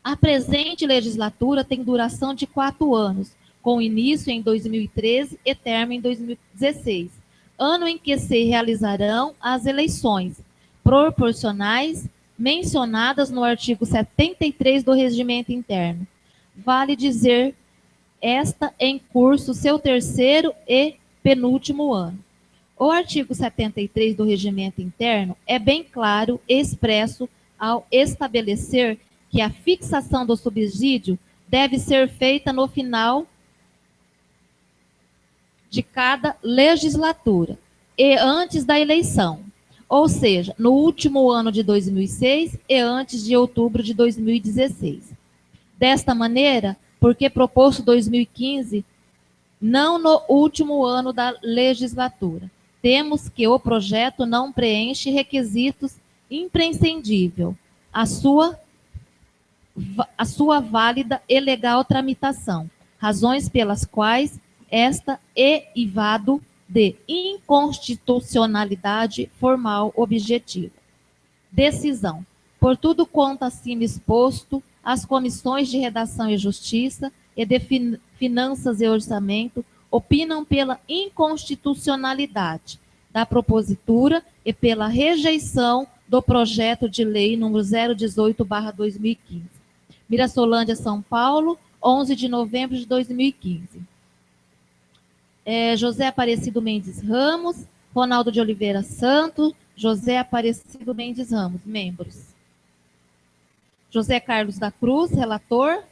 A presente legislatura tem duração de 4 anos, com início em 2013 e término em 2016, ano em que se realizarão as eleições proporcionais mencionadas no artigo 73 do Regimento Interno. Vale dizer, esta em curso seu 3º e penúltimo ano. O artigo 73 do Regimento Interno é bem claro e expresso ao estabelecer que a fixação do subsídio deve ser feita no final de cada legislatura e antes da eleição, ou seja, no último ano de 2006 e antes de outubro de 2016. Desta maneira, porque proposto 2015, não no último ano da legislatura, temos que o projeto não preenche requisitos imprescindíveis à sua válida e legal tramitação, razões pelas quais esta é ivado de inconstitucionalidade formal objetiva. Decisão. Por tudo quanto acima exposto, as comissões de Redação e Justiça e de Finanças e Orçamento opinam pela inconstitucionalidade da propositura e pela rejeição do projeto de lei número 018/2015. Mirassolândia, São Paulo, 11 de novembro de 2015. José Aparecido Mendes Ramos, Ronaldo de Oliveira Santos, José Aparecido Mendes Ramos, membros. José Carlos da Cruz, relator.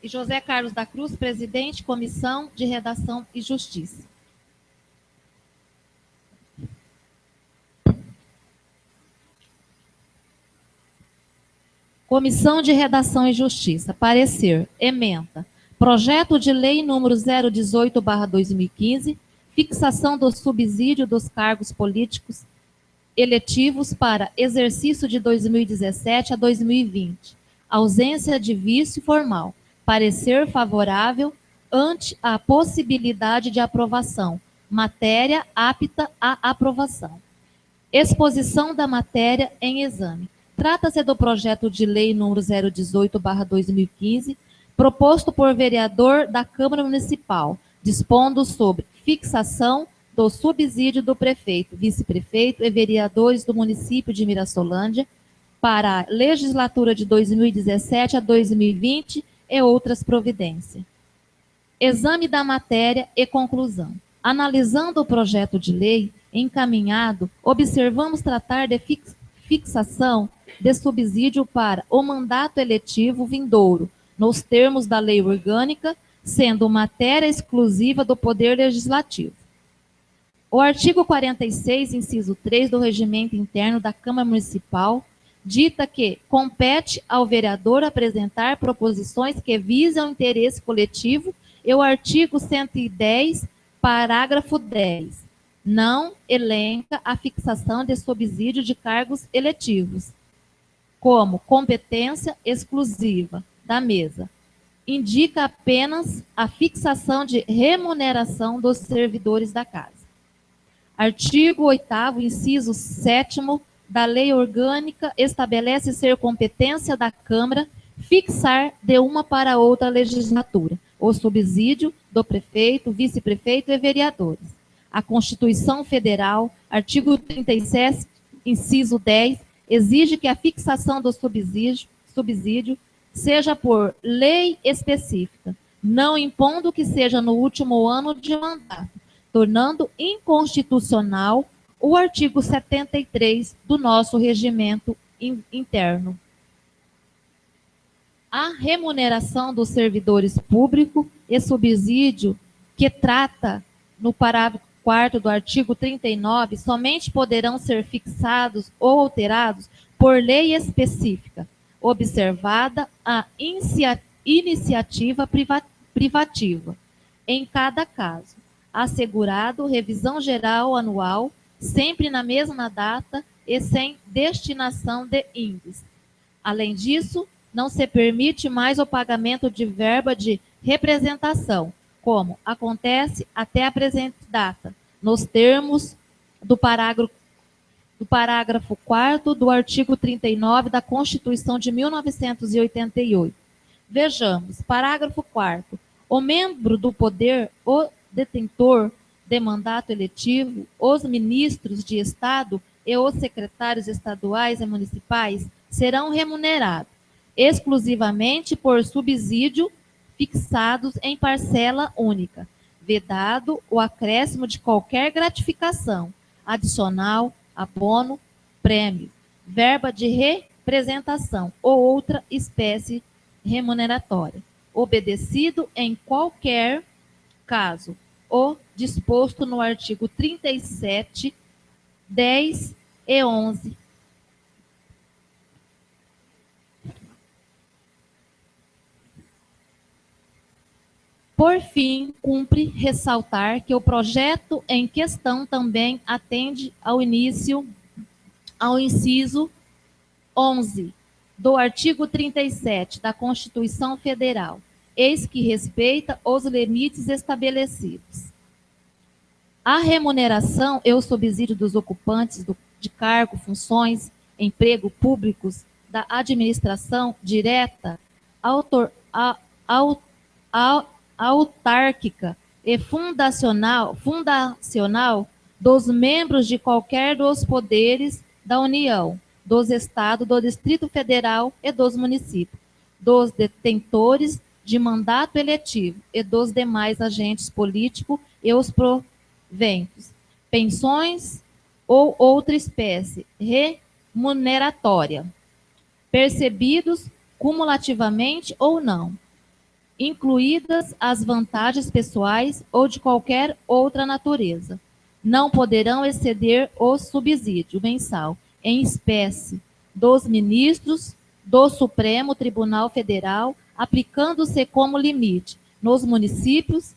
E José Carlos da Cruz, presidente, Comissão de Redação e Justiça. Comissão de Redação e Justiça. Parecer. Ementa. Projeto de Lei número 018/2015, fixação do subsídio dos cargos políticos eletivos para exercício de 2017 a 2020. Ausência de vício formal. Parecer favorável ante a possibilidade de aprovação. Matéria apta à aprovação. Exposição da matéria em exame. Trata-se do projeto de lei número 018/2015, proposto por vereador da Câmara Municipal, dispondo sobre fixação do subsídio do prefeito, vice-prefeito e vereadores do município de Mirassolândia para a legislatura de 2017 a 2020 e outras providências. Exame da matéria e conclusão. Analisando o projeto de lei encaminhado, observamos tratar de fixação de subsídio para o mandato eletivo vindouro, nos termos da lei orgânica, sendo matéria exclusiva do Poder Legislativo. O artigo 46, inciso 3 do Regimento Interno da Câmara Municipal dita que compete ao vereador apresentar proposições que visam o interesse coletivo e o artigo 110, parágrafo 10, não elenca a fixação de subsídio de cargos eletivos como competência exclusiva da mesa. Indica apenas a fixação de remuneração dos servidores da casa. Artigo 8º, inciso 7º da Lei Orgânica estabelece ser competência da Câmara fixar de uma para outra legislatura o subsídio do prefeito, vice-prefeito e vereadores. A Constituição Federal, artigo 37, inciso 10, exige que a fixação do subsídio seja por lei específica, não impondo que seja no último ano de mandato, tornando inconstitucional o artigo 73 do nosso regimento interno. A remuneração dos servidores públicos e subsídio que trata no parágrafo 4º do artigo 39 somente poderão ser fixados ou alterados por lei específica, observada a iniciativa privativa, em cada caso, assegurado revisão geral anual, sempre na mesma data e sem destinação de índice. Além disso, não se permite mais o pagamento de verba de representação, como acontece até a presente data, nos termos do parágrafo 4º do artigo 39 da Constituição de 1988. Vejamos, parágrafo 4º. O membro do poder, o detentor de mandato eletivo, os ministros de Estado e os secretários estaduais e municipais serão remunerados exclusivamente por subsídio fixados em parcela única, vedado o acréscimo de qualquer gratificação, adicional, abono, prêmio, verba de representação ou outra espécie remuneratória, obedecido em qualquer caso o disposto no artigo 37, 10 e 11. Por fim, cumpre ressaltar que o projeto em questão também atende ao inciso 11 do artigo 37 da Constituição Federal, eis que respeita os limites estabelecidos. A remuneração e o subsídio dos ocupantes de cargo, funções, emprego públicos da administração direta, autárquica e fundacional dos membros de qualquer dos poderes da União, dos Estados, do Distrito Federal e dos municípios, dos detentores de mandato eletivo e dos demais agentes políticos e os proventos, pensões ou outra espécie remuneratória, percebidos cumulativamente ou não, incluídas as vantagens pessoais ou de qualquer outra natureza, não poderão exceder o subsídio mensal em espécie dos ministros do Supremo Tribunal Federal, aplicando-se como limite nos municípios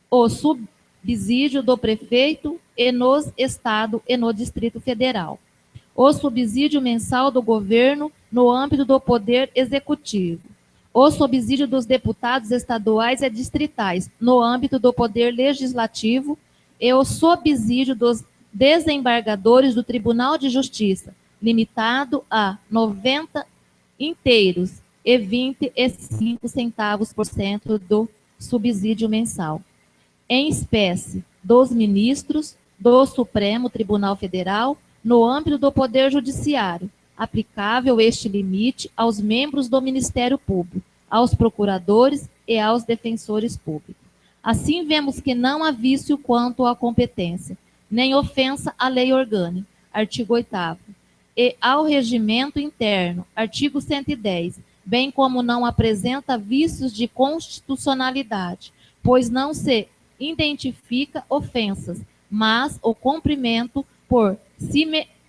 o subsídio do prefeito e nos estados e no Distrito Federal, o subsídio mensal do governo no âmbito do Poder Executivo, o subsídio dos deputados estaduais e distritais no âmbito do Poder Legislativo e o subsídio dos desembargadores do Tribunal de Justiça, limitado a 90 inteiros e 25 centavos por cento do subsídio mensal, em espécie, dos ministros do Supremo Tribunal Federal no âmbito do Poder Judiciário, aplicável este limite aos membros do Ministério Público, aos procuradores e aos defensores públicos. Assim, vemos que não há vício quanto à competência, nem ofensa à lei orgânica, artigo 8º, e ao regimento interno, artigo 110, bem como não apresenta vícios de constitucionalidade, pois não se identifica ofensas, mas o cumprimento por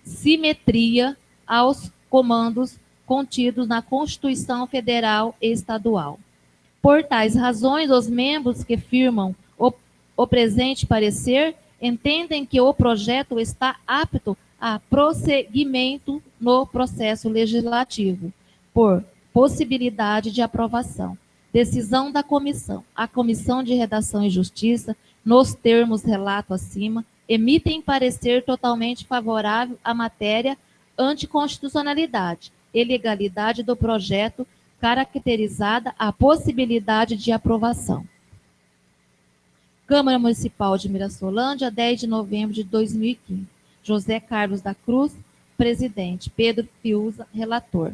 simetria aos comandos contidos na Constituição Federal e Estadual. Por tais razões, os membros que firmam o presente parecer entendem que o projeto está apto a prosseguimento no processo legislativo, por possibilidade de aprovação. Decisão da comissão. A Comissão de Redação e Justiça, nos termos relato acima, emitem parecer totalmente favorável à matéria anticonstitucionalidade e legalidade do projeto, caracterizada a possibilidade de aprovação. Câmara Municipal de Mirassolândia, 10 de novembro de 2015. José Carlos da Cruz, presidente. Pedro Fiuza, relator.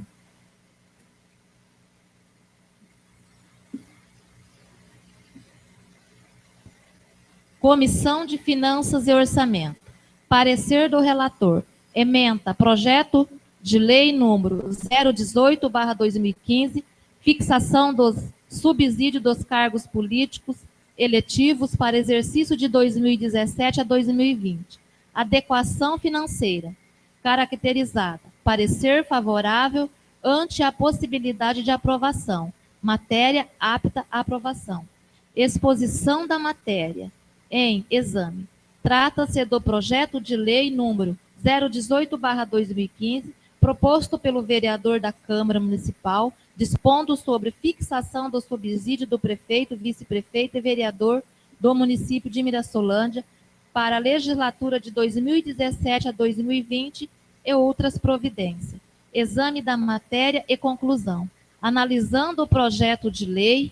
Comissão de Finanças e Orçamento. Parecer do relator. Ementa projeto de lei número 018/2015, fixação dos subsídios dos cargos políticos eletivos para exercício de 2017 a 2020. Adequação financeira. Caracterizada. Parecer favorável ante a possibilidade de aprovação. Matéria apta à aprovação. Exposição da matéria. Em exame. Trata-se do projeto de lei número 018/2015, proposto pelo vereador da Câmara Municipal, dispondo sobre fixação do subsídio do prefeito, vice-prefeito e vereador do município de Mirassolândia para a legislatura de 2017 a 2020 e outras providências. Exame da matéria e conclusão. Analisando o projeto de lei,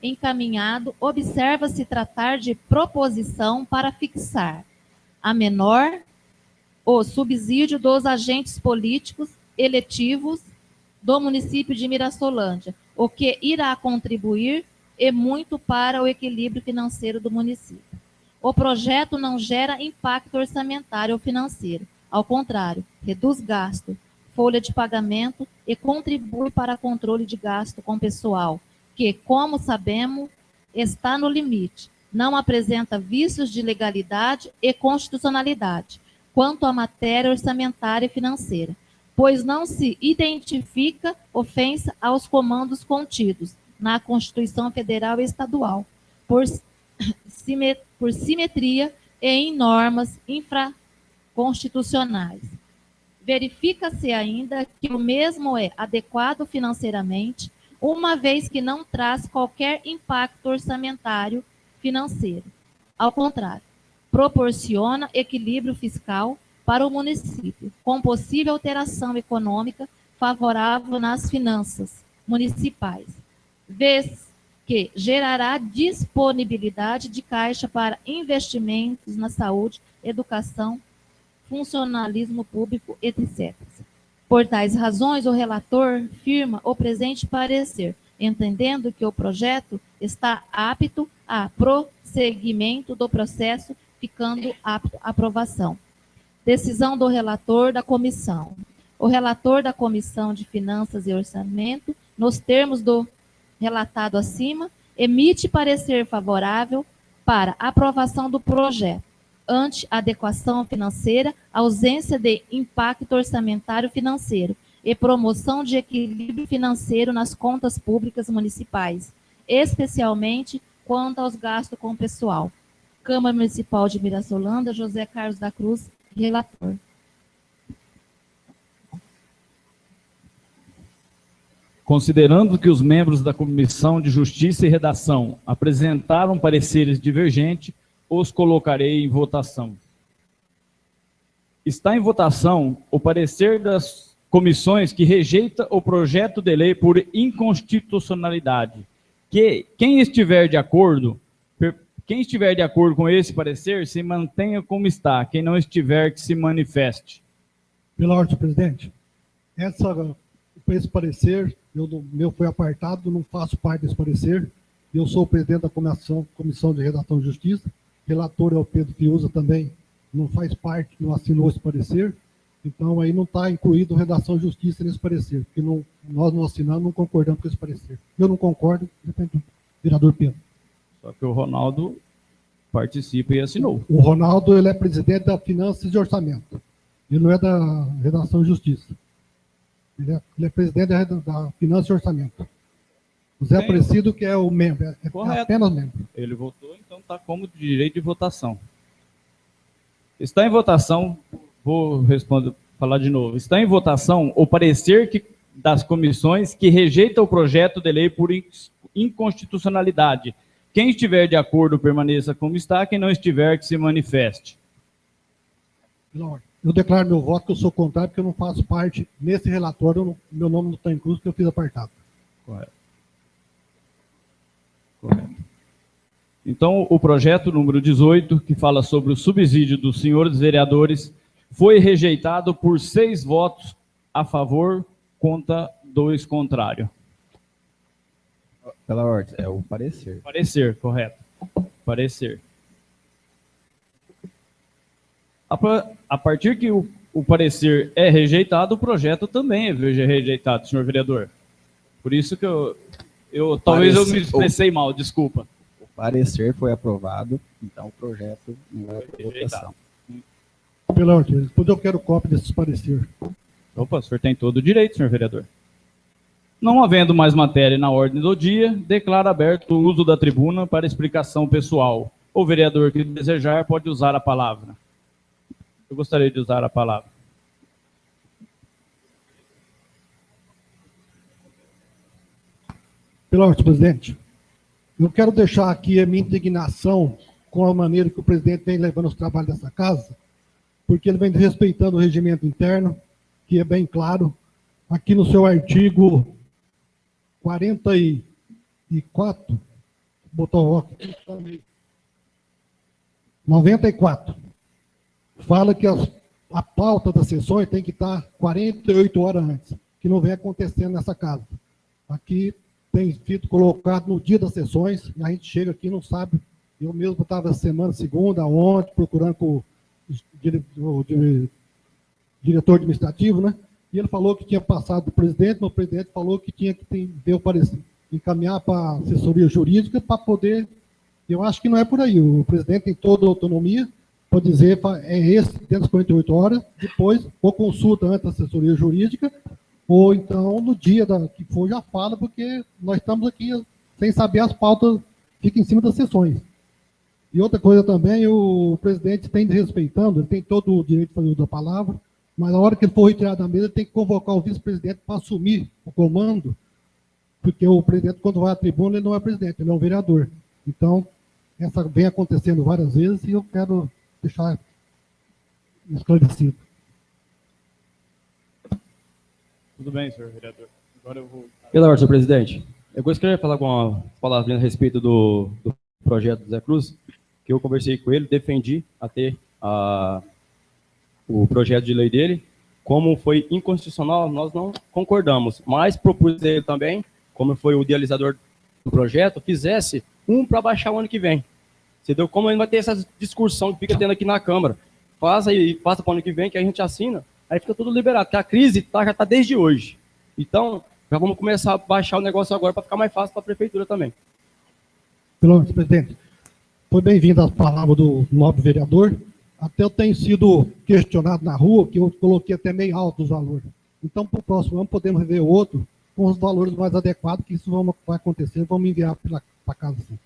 encaminhado, observa-se tratar de proposição para fixar a menor o subsídio dos agentes políticos eletivos do município de Mirassolândia, o que irá contribuir e muito para o equilíbrio financeiro do município. O projeto não gera impacto orçamentário ou financeiro, ao contrário, reduz gasto, folha de pagamento e contribui para controle de gasto com pessoal, que, como sabemos, está no limite, não apresenta vícios de legalidade e constitucionalidade quanto à matéria orçamentária e financeira, pois não se identifica ofensa aos comandos contidos na Constituição Federal e Estadual, por simetria e em normas infraconstitucionais. Verifica-se ainda que o mesmo é adequado financeiramente, uma vez que não traz qualquer impacto orçamentário financeiro. Ao contrário, proporciona equilíbrio fiscal para o município, com possível alteração econômica favorável nas finanças municipais, vez que gerará disponibilidade de caixa para investimentos na saúde, educação, funcionalismo público, etc. Por tais razões, o relator firma o presente parecer, entendendo que o projeto está apto a prosseguimento do processo, ficando apto à aprovação. Decisão do relator da comissão. O relator da Comissão de Finanças e Orçamento, nos termos do relatado acima, emite parecer favorável para aprovação do projeto, ante adequação financeira, ausência de impacto orçamentário financeiro e promoção de equilíbrio financeiro nas contas públicas municipais, especialmente quanto aos gastos com pessoal. Câmara Municipal de Mirassolândia, José Carlos da Cruz, relator. Considerando que os membros da Comissão de Justiça e Redação apresentaram pareceres divergentes, os colocarei em votação. Está em votação o parecer das comissões que rejeita o projeto de lei por inconstitucionalidade. Quem estiver de acordo com esse parecer, se mantenha como está. Quem não estiver, que se manifeste. Pela ordem, presidente. Esse parecer, meu foi apartado, não faço parte desse parecer. Eu sou o presidente da Comissão de Redação e Justiça. Relator é o Pedro Fiuza, também não faz parte, não assinou esse parecer. Então, aí não está incluído Redação e Justiça nesse parecer, porque nós não assinamos, não concordamos com esse parecer. Eu não concordo, depende do vereador Pedro. Só que o Ronaldo participa e assinou. O Ronaldo, ele é presidente da Finanças e Orçamento. Ele não é da Redação e Justiça. Ele é presidente da Finanças e Orçamento. O Zé Aparecido, que é o membro, é apenas membro. Ele votou, então está como direito de votação. Está em votação, vou falar de novo. Está em votação o parecer das comissões que rejeita o projeto de lei por inconstitucionalidade. Quem estiver de acordo, permaneça como está. Quem não estiver, que se manifeste. Eu declaro meu voto, que eu sou contrário, porque eu não faço parte, nesse relatório, meu nome não está incluso, porque eu fiz apartado. Correto. Então, o projeto número 18, que fala sobre o subsídio dos senhores vereadores, foi rejeitado por 6 votos a favor, contra 2 contrários. Pela ordem, é o parecer. Parecer, correto. Parecer. A partir que o parecer é rejeitado, o projeto também é rejeitado, senhor vereador. Por isso que talvez eu me expressei mal, desculpa. O parecer foi aprovado, então o projeto não vai para votação. Pela ordem, depois eu quero cópia desses pareceres. Opa, o senhor tem todo o direito, senhor vereador. Não havendo mais matéria na ordem do dia, declaro aberto o uso da tribuna para explicação pessoal. O vereador que desejar pode usar a palavra. Eu gostaria de usar a palavra. Pela ordem, presidente, eu quero deixar aqui a minha indignação com a maneira que o presidente vem levando os trabalhos dessa casa, porque ele vem desrespeitando o regimento interno, que é bem claro. Aqui no seu artigo 44, botou o óculos, 94, fala que a pauta das sessões tem que estar 48 horas antes, que não vem acontecendo nessa casa. Aqui tem sido colocado no dia das sessões, e a gente chega aqui e não sabe. Eu mesmo estava semana segunda, ontem, procurando com o diretor administrativo, né? E ele falou que tinha passado do presidente, mas o presidente falou que tinha que ver o parecer, encaminhar para a assessoria jurídica para poder. Eu acho que não é por aí. O presidente tem toda a autonomia, pode dizer, é esse, dentro das 48 horas, depois, ou consulta antes da assessoria jurídica, ou então no dia que for já fala, porque nós estamos aqui sem saber as pautas, fica em cima das sessões. E outra coisa também, o presidente tem desrespeitando, ele tem todo o direito de fazer uso da palavra, mas na hora que ele for retirado da mesa, ele tem que convocar o vice-presidente para assumir o comando, porque o presidente, quando vai à tribuna, ele não é presidente, ele é um vereador. Então, essa vem acontecendo várias vezes e eu quero deixar esclarecido. Tudo bem, senhor vereador. Agora eu vou... Pela ordem, senhor presidente, eu gostaria de falar com uma palavrinha a respeito do projeto do Zé Cruz, que eu conversei com ele, defendi até o projeto de lei dele. Como foi inconstitucional, nós não concordamos, mas propus ele também, como foi o idealizador do projeto, fizesse para baixar o ano que vem. Entendeu? Como ele vai ter essa discussão que fica tendo aqui na Câmara, passa para o ano que vem, que a gente assina, aí fica tudo liberado, porque a crise já está desde hoje. Então, já vamos começar a baixar o negócio agora para ficar mais fácil para a Prefeitura também. Pelo menos, presidente, foi bem-vinda a palavra do nobre vereador. Até eu tenho sido questionado na rua, que eu coloquei até meio alto os valores. Então, para o próximo ano, podemos rever outro com os valores mais adequados, que isso vai acontecer, vamos enviar para casa. Sim.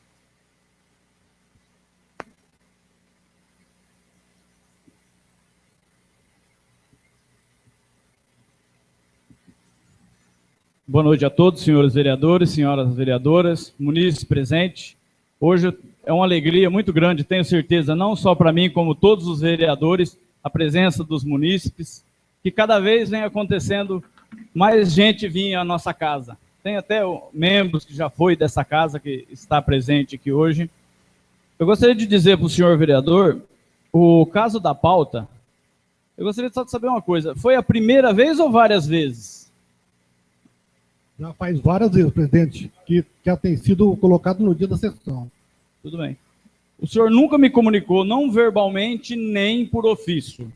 Boa noite a todos, senhores vereadores, senhoras vereadoras, munícipes presentes. Hoje é uma alegria muito grande, tenho certeza, não só para mim, como todos os vereadores, a presença dos munícipes, que cada vez vem acontecendo mais gente vir à nossa casa. Tem até membros que já foi dessa casa, que está presente aqui hoje. Eu gostaria de dizer para o senhor vereador, o caso da pauta, eu gostaria só de saber uma coisa, foi a primeira vez ou várias vezes? Já faz várias vezes, presidente, que já tem sido colocado no dia da sessão. Tudo bem. O senhor nunca me comunicou, não verbalmente, nem por ofício.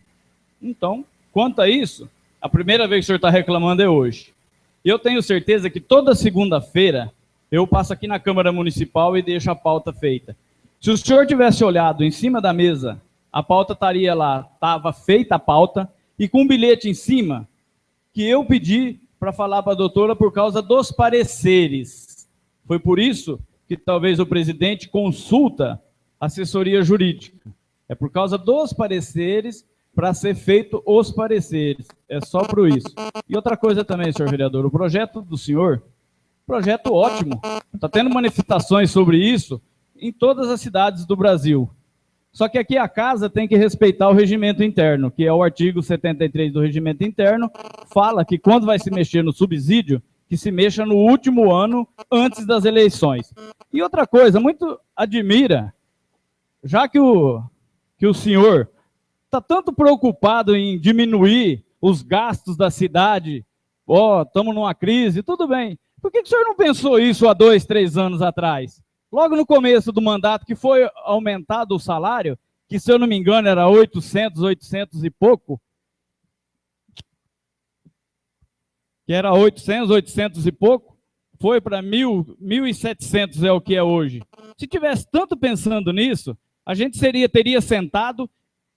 Então, quanto a isso, a primeira vez que o senhor está reclamando é hoje. E eu tenho certeza que toda segunda-feira eu passo aqui na Câmara Municipal e deixo a pauta feita. Se o senhor tivesse olhado em cima da mesa, a pauta estaria lá, estava feita a pauta, e com um bilhete em cima, que eu pedi para falar para a doutora por causa dos pareceres. Foi por isso que talvez o presidente consulta a assessoria jurídica. É por causa dos pareceres para ser feito os pareceres. É só por isso. E outra coisa também, senhor vereador, o projeto do senhor, projeto ótimo. Está tendo manifestações sobre isso em todas as cidades do Brasil. Só que aqui a casa tem que respeitar o regimento interno, que é o artigo 73 do regimento interno, fala que quando vai se mexer no subsídio, que se mexa no último ano antes das eleições. E outra coisa, muito admira, já que o senhor está tanto preocupado em diminuir os gastos da cidade, estamos numa crise, tudo bem. Por que o senhor não pensou isso há 2, 3 anos atrás? Logo no começo do mandato, que foi aumentado o salário, que se eu não me engano era 800 e pouco, que era 800 e pouco, foi para 1.700 é o que é hoje. Se tivesse tanto pensando nisso, a gente teria sentado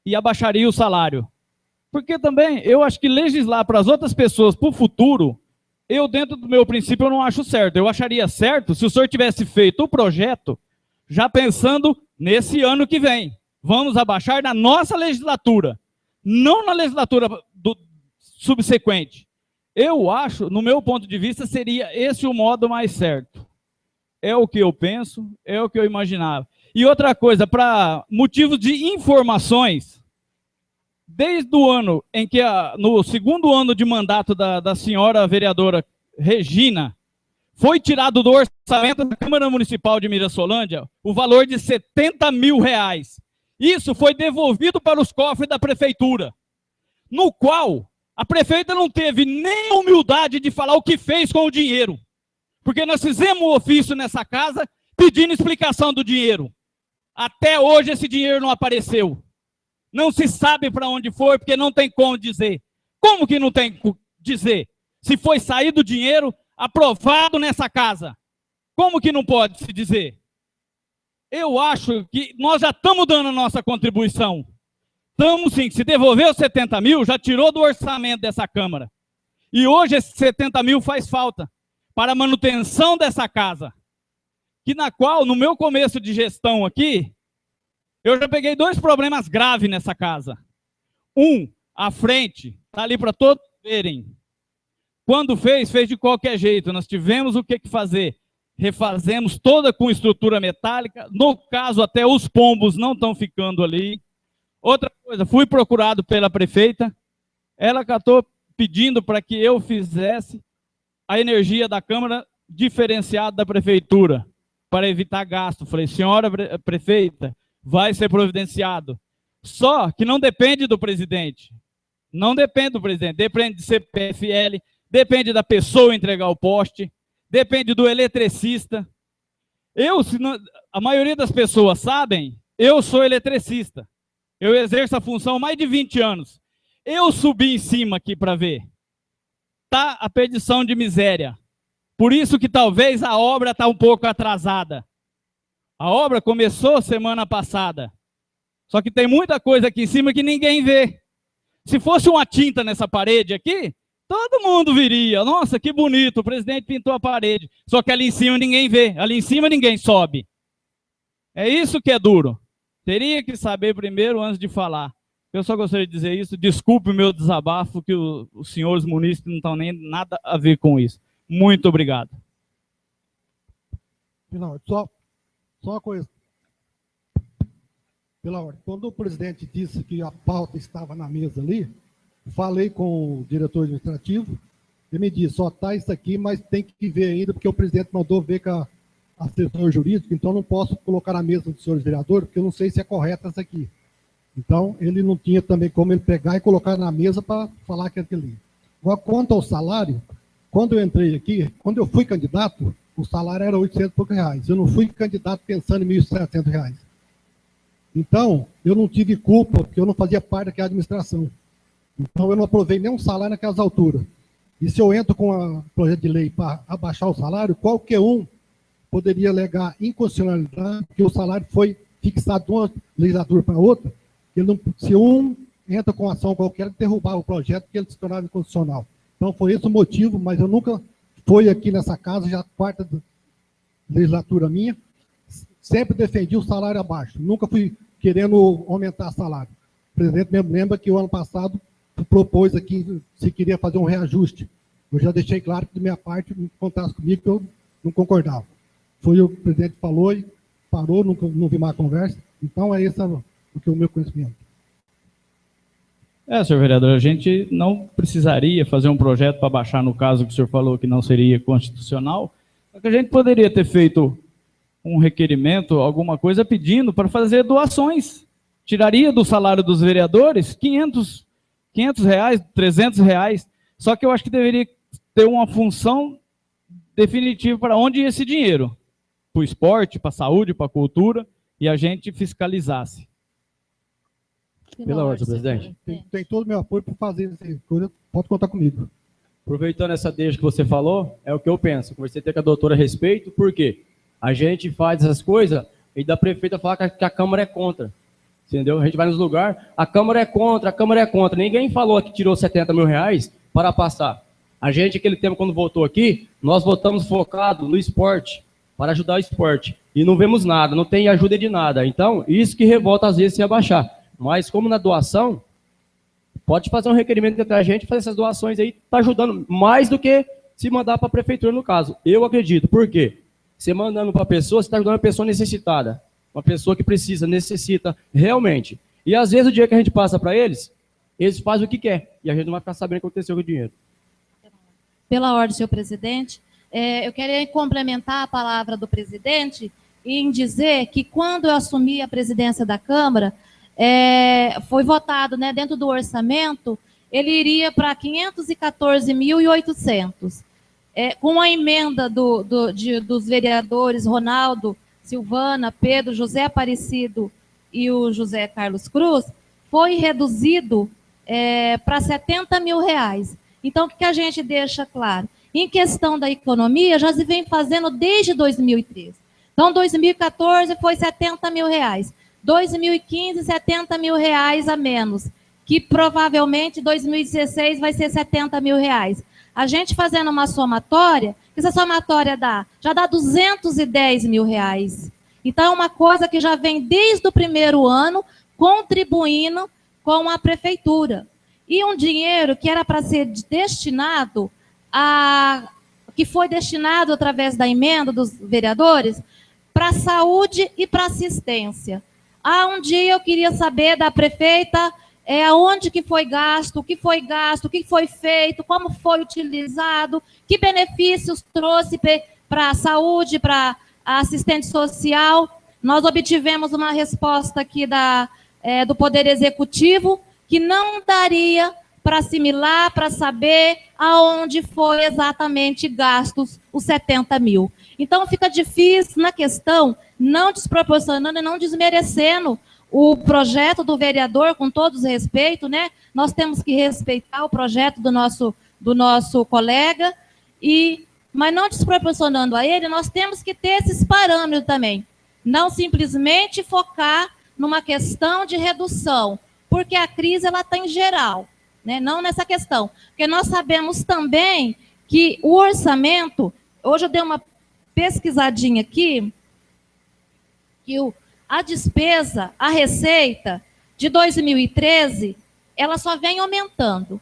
e abaixaria o salário. Porque também, eu acho que legislar para as outras pessoas, para o futuro, eu, dentro do meu princípio, eu não acho certo. Eu acharia certo se o senhor tivesse feito o projeto já pensando nesse ano que vem. Vamos abaixar na nossa legislatura, não na legislatura subsequente. Eu acho, no meu ponto de vista, seria esse o modo mais certo. É o que eu penso, é o que eu imaginava. E outra coisa, para motivos de informações, desde o ano em que, no segundo ano de mandato da senhora vereadora Regina, foi tirado do orçamento da Câmara Municipal de Mirassolândia o valor de R$70 mil. Isso foi devolvido para os cofres da prefeitura, no qual a prefeita não teve nem a humildade de falar o que fez com o dinheiro, porque nós fizemos um ofício nessa casa pedindo explicação do dinheiro. Até hoje esse dinheiro não apareceu. Não se sabe para onde foi, porque não tem como dizer. Como que não tem como dizer? Se foi saído o dinheiro aprovado nessa casa, como que não pode se dizer? Eu acho que nós já estamos dando a nossa contribuição. Estamos sim, se devolver os 70 mil, já tirou do orçamento dessa Câmara. E hoje esses 70 mil faz falta para a manutenção dessa casa. Que na qual, no meu começo de gestão aqui, eu já peguei 2 problemas graves nessa casa. A frente, está ali para todos verem. Quando fez de qualquer jeito. Nós tivemos o que fazer. Refazemos toda com estrutura metálica. No caso, até os pombos não estão ficando ali. Outra coisa, fui procurado pela prefeita. Ela acabou pedindo para que eu fizesse a energia da Câmara diferenciada da prefeitura, para evitar gasto. Falei, senhora prefeita, vai ser providenciado. Só que não depende do presidente. Não depende do presidente. Depende de CPFL, depende da pessoa entregar o poste, depende do eletricista. A maioria das pessoas sabem, eu sou eletricista. Eu exerço a função há mais de 20 anos. Eu subi em cima aqui para ver. Tá a perdição de miséria. Por isso que talvez a obra está um pouco atrasada. A obra começou semana passada. Só que tem muita coisa aqui em cima que ninguém vê. Se fosse uma tinta nessa parede aqui, todo mundo viria. Nossa, que bonito, o presidente pintou a parede. Só que ali em cima ninguém vê. Ali em cima ninguém sobe. É isso que é duro. Teria que saber primeiro antes de falar. Eu só gostaria de dizer isso. Desculpe o meu desabafo, que os senhores munícipes não estão nem nada a ver com isso. Muito obrigado. Pela ordem, só uma coisa. Pela ordem, quando o presidente disse que a pauta estava na mesa ali, falei com o diretor administrativo, ele me disse, só está isso aqui, mas tem que ver ainda, porque o presidente mandou ver com a assessor jurídico, então não posso colocar na mesa dos senhores vereadores, porque eu não sei se é correta essa aqui. Então, ele não tinha também como ele pegar e colocar na mesa para falar que é aquilo ali. Agora, quanto ao salário, quando eu entrei aqui, quando eu fui candidato, o salário era 800 e poucos reais. Eu não fui candidato pensando em 1.700 reais. Então, eu não tive culpa, porque eu não fazia parte daquela administração. Então, eu não aprovei nenhum salário naquelas alturas. E se eu entro com um projeto de lei para abaixar o salário, qualquer um poderia alegar inconstitucionalidade, porque o salário foi fixado de uma legislatura para outra. Ele não, se um entra com ação qualquer, derrubar o projeto, porque ele se tornava inconstitucional. Então, foi esse o motivo, mas eu nunca fui aqui nessa casa, já a quarta legislatura minha, sempre defendi o salário abaixo. Nunca fui querendo aumentar salário. O presidente mesmo lembra que o ano passado propôs aqui se queria fazer um reajuste. Eu já deixei claro que, de minha parte, não contasse comigo, que eu não concordava. Foi o presidente que falou e parou, não vi mais conversa. Então, é esse o que é o meu conhecimento. Senhor vereador, a gente não precisaria fazer um projeto para baixar, no caso que o senhor falou que não seria constitucional, só que a gente poderia ter feito um requerimento, alguma coisa pedindo para fazer doações. Tiraria do salário dos vereadores 500 reais, 300 reais. Só que eu acho que deveria ter uma função definitiva para onde ia esse dinheiro. Para o esporte, para a saúde, para a cultura, e a gente fiscalizasse. Pela ordem, presidente. Tem todo o meu apoio para fazer essa coisa, pode contar comigo. Aproveitando essa deixa que você falou, é o que eu penso. Conversei até com a doutora a respeito, por quê? A gente faz essas coisas e da prefeita fala que a Câmara é contra. Entendeu? A gente vai nos lugares, a Câmara é contra, a Câmara é contra. Ninguém falou que tirou 70 mil reais para passar. A gente, aquele tempo, quando votou aqui, nós votamos focado no esporte, para ajudar o esporte. E não vemos nada, não tem ajuda de nada. Então, isso que revolta às vezes se abaixar. Mas como na doação, pode fazer um requerimento entre a gente, fazer essas doações aí, está ajudando mais do que se mandar para a prefeitura, no caso. Eu acredito. Por quê? Você mandando para a pessoa, você está ajudando uma pessoa necessitada. Uma pessoa que precisa, necessita realmente. E às vezes o dia que a gente passa para eles, eles fazem o que quer. E a gente não vai ficar sabendo o que aconteceu com o dinheiro. Pela ordem, senhor presidente, eu queria complementar a palavra do presidente em dizer que quando eu assumi a presidência da Câmara, foi votado, né, dentro do orçamento, ele iria para 514.800. Com a emenda dos vereadores Ronaldo, Silvana, Pedro, José Aparecido e o José Carlos Cruz, foi reduzido para 70 mil reais. Então, o que a gente deixa claro? Em questão da economia, já se vem fazendo desde 2013. Então, 2014 foi 70 mil reais. 2015, 70 mil reais a menos, que provavelmente 2016 vai ser 70 mil reais. A gente fazendo uma somatória, essa somatória já dá 210 mil reais. Então, é uma coisa que já vem desde o primeiro ano contribuindo com a prefeitura. E um dinheiro que era para ser destinado que foi destinado através da emenda dos vereadores para saúde e para assistência. Um dia eu queria saber da prefeita onde que foi gasto, o que foi feito, como foi utilizado, que benefícios trouxe para a saúde, para a assistente social. Nós obtivemos uma resposta aqui do Poder Executivo que não daria para assimilar, para saber aonde foi exatamente gastos os 70 mil. Então, fica difícil na questão, não desproporcionando e não desmerecendo o projeto do vereador, com todo respeito, né? Nós temos que respeitar o projeto do nosso colega, mas não desproporcionando a ele, nós temos que ter esses parâmetros também. Não simplesmente focar numa questão de redução, porque a crise ela está em geral, né? Não nessa questão. Porque nós sabemos também que o orçamento, hoje eu dei uma pesquisadinha aqui, que a despesa, a receita de 2013, ela só vem aumentando.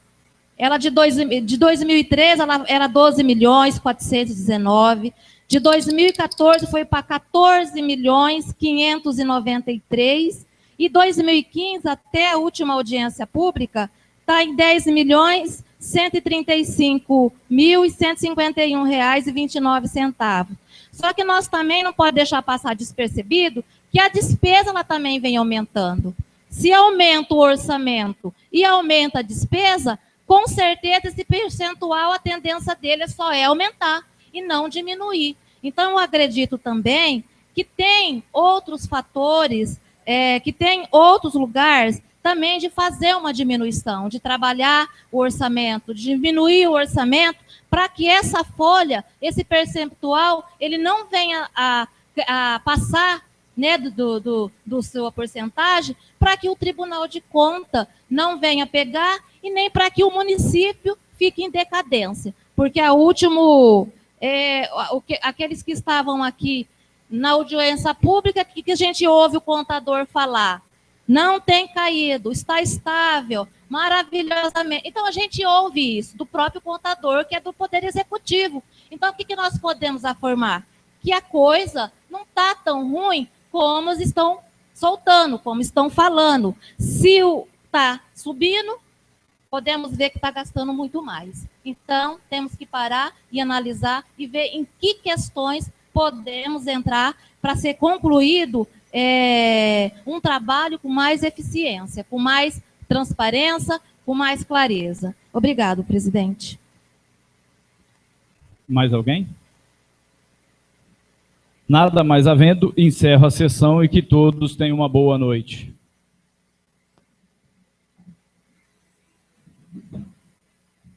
Ela de 2013 ela era 12.419.000. De 2014 foi para 14.593.000. E 2015, até a última audiência pública, está em 10.135.151,29. Só que nós também não podemos deixar passar despercebido que a despesa ela também vem aumentando. Se aumenta o orçamento e aumenta a despesa, com certeza esse percentual, a tendência dele só é aumentar e não diminuir. Então, eu acredito também que tem outros fatores, que tem outros lugares também de fazer uma diminuição, de trabalhar o orçamento, de diminuir o orçamento, para que essa folha, esse percentual, ele não venha a passar, né, do sua porcentagem, para que o Tribunal de Contas não venha pegar e nem para que o município fique em decadência. Porque aqueles que estavam aqui na audiência pública, que a gente ouve o contador falar, não tem caído, está estável, maravilhosamente. Então, a gente ouve isso do próprio contador, que é do Poder Executivo. Então, o que nós podemos afirmar? Que a coisa não está tão ruim como estão soltando, como estão falando. Se está subindo, podemos ver que está gastando muito mais. Então, temos que parar e analisar e ver em que questões podemos entrar para ser concluído um trabalho com mais eficiência, com mais transparência, com mais clareza. Obrigado, presidente. Mais alguém? Nada mais havendo, encerro a sessão e que todos tenham uma boa noite.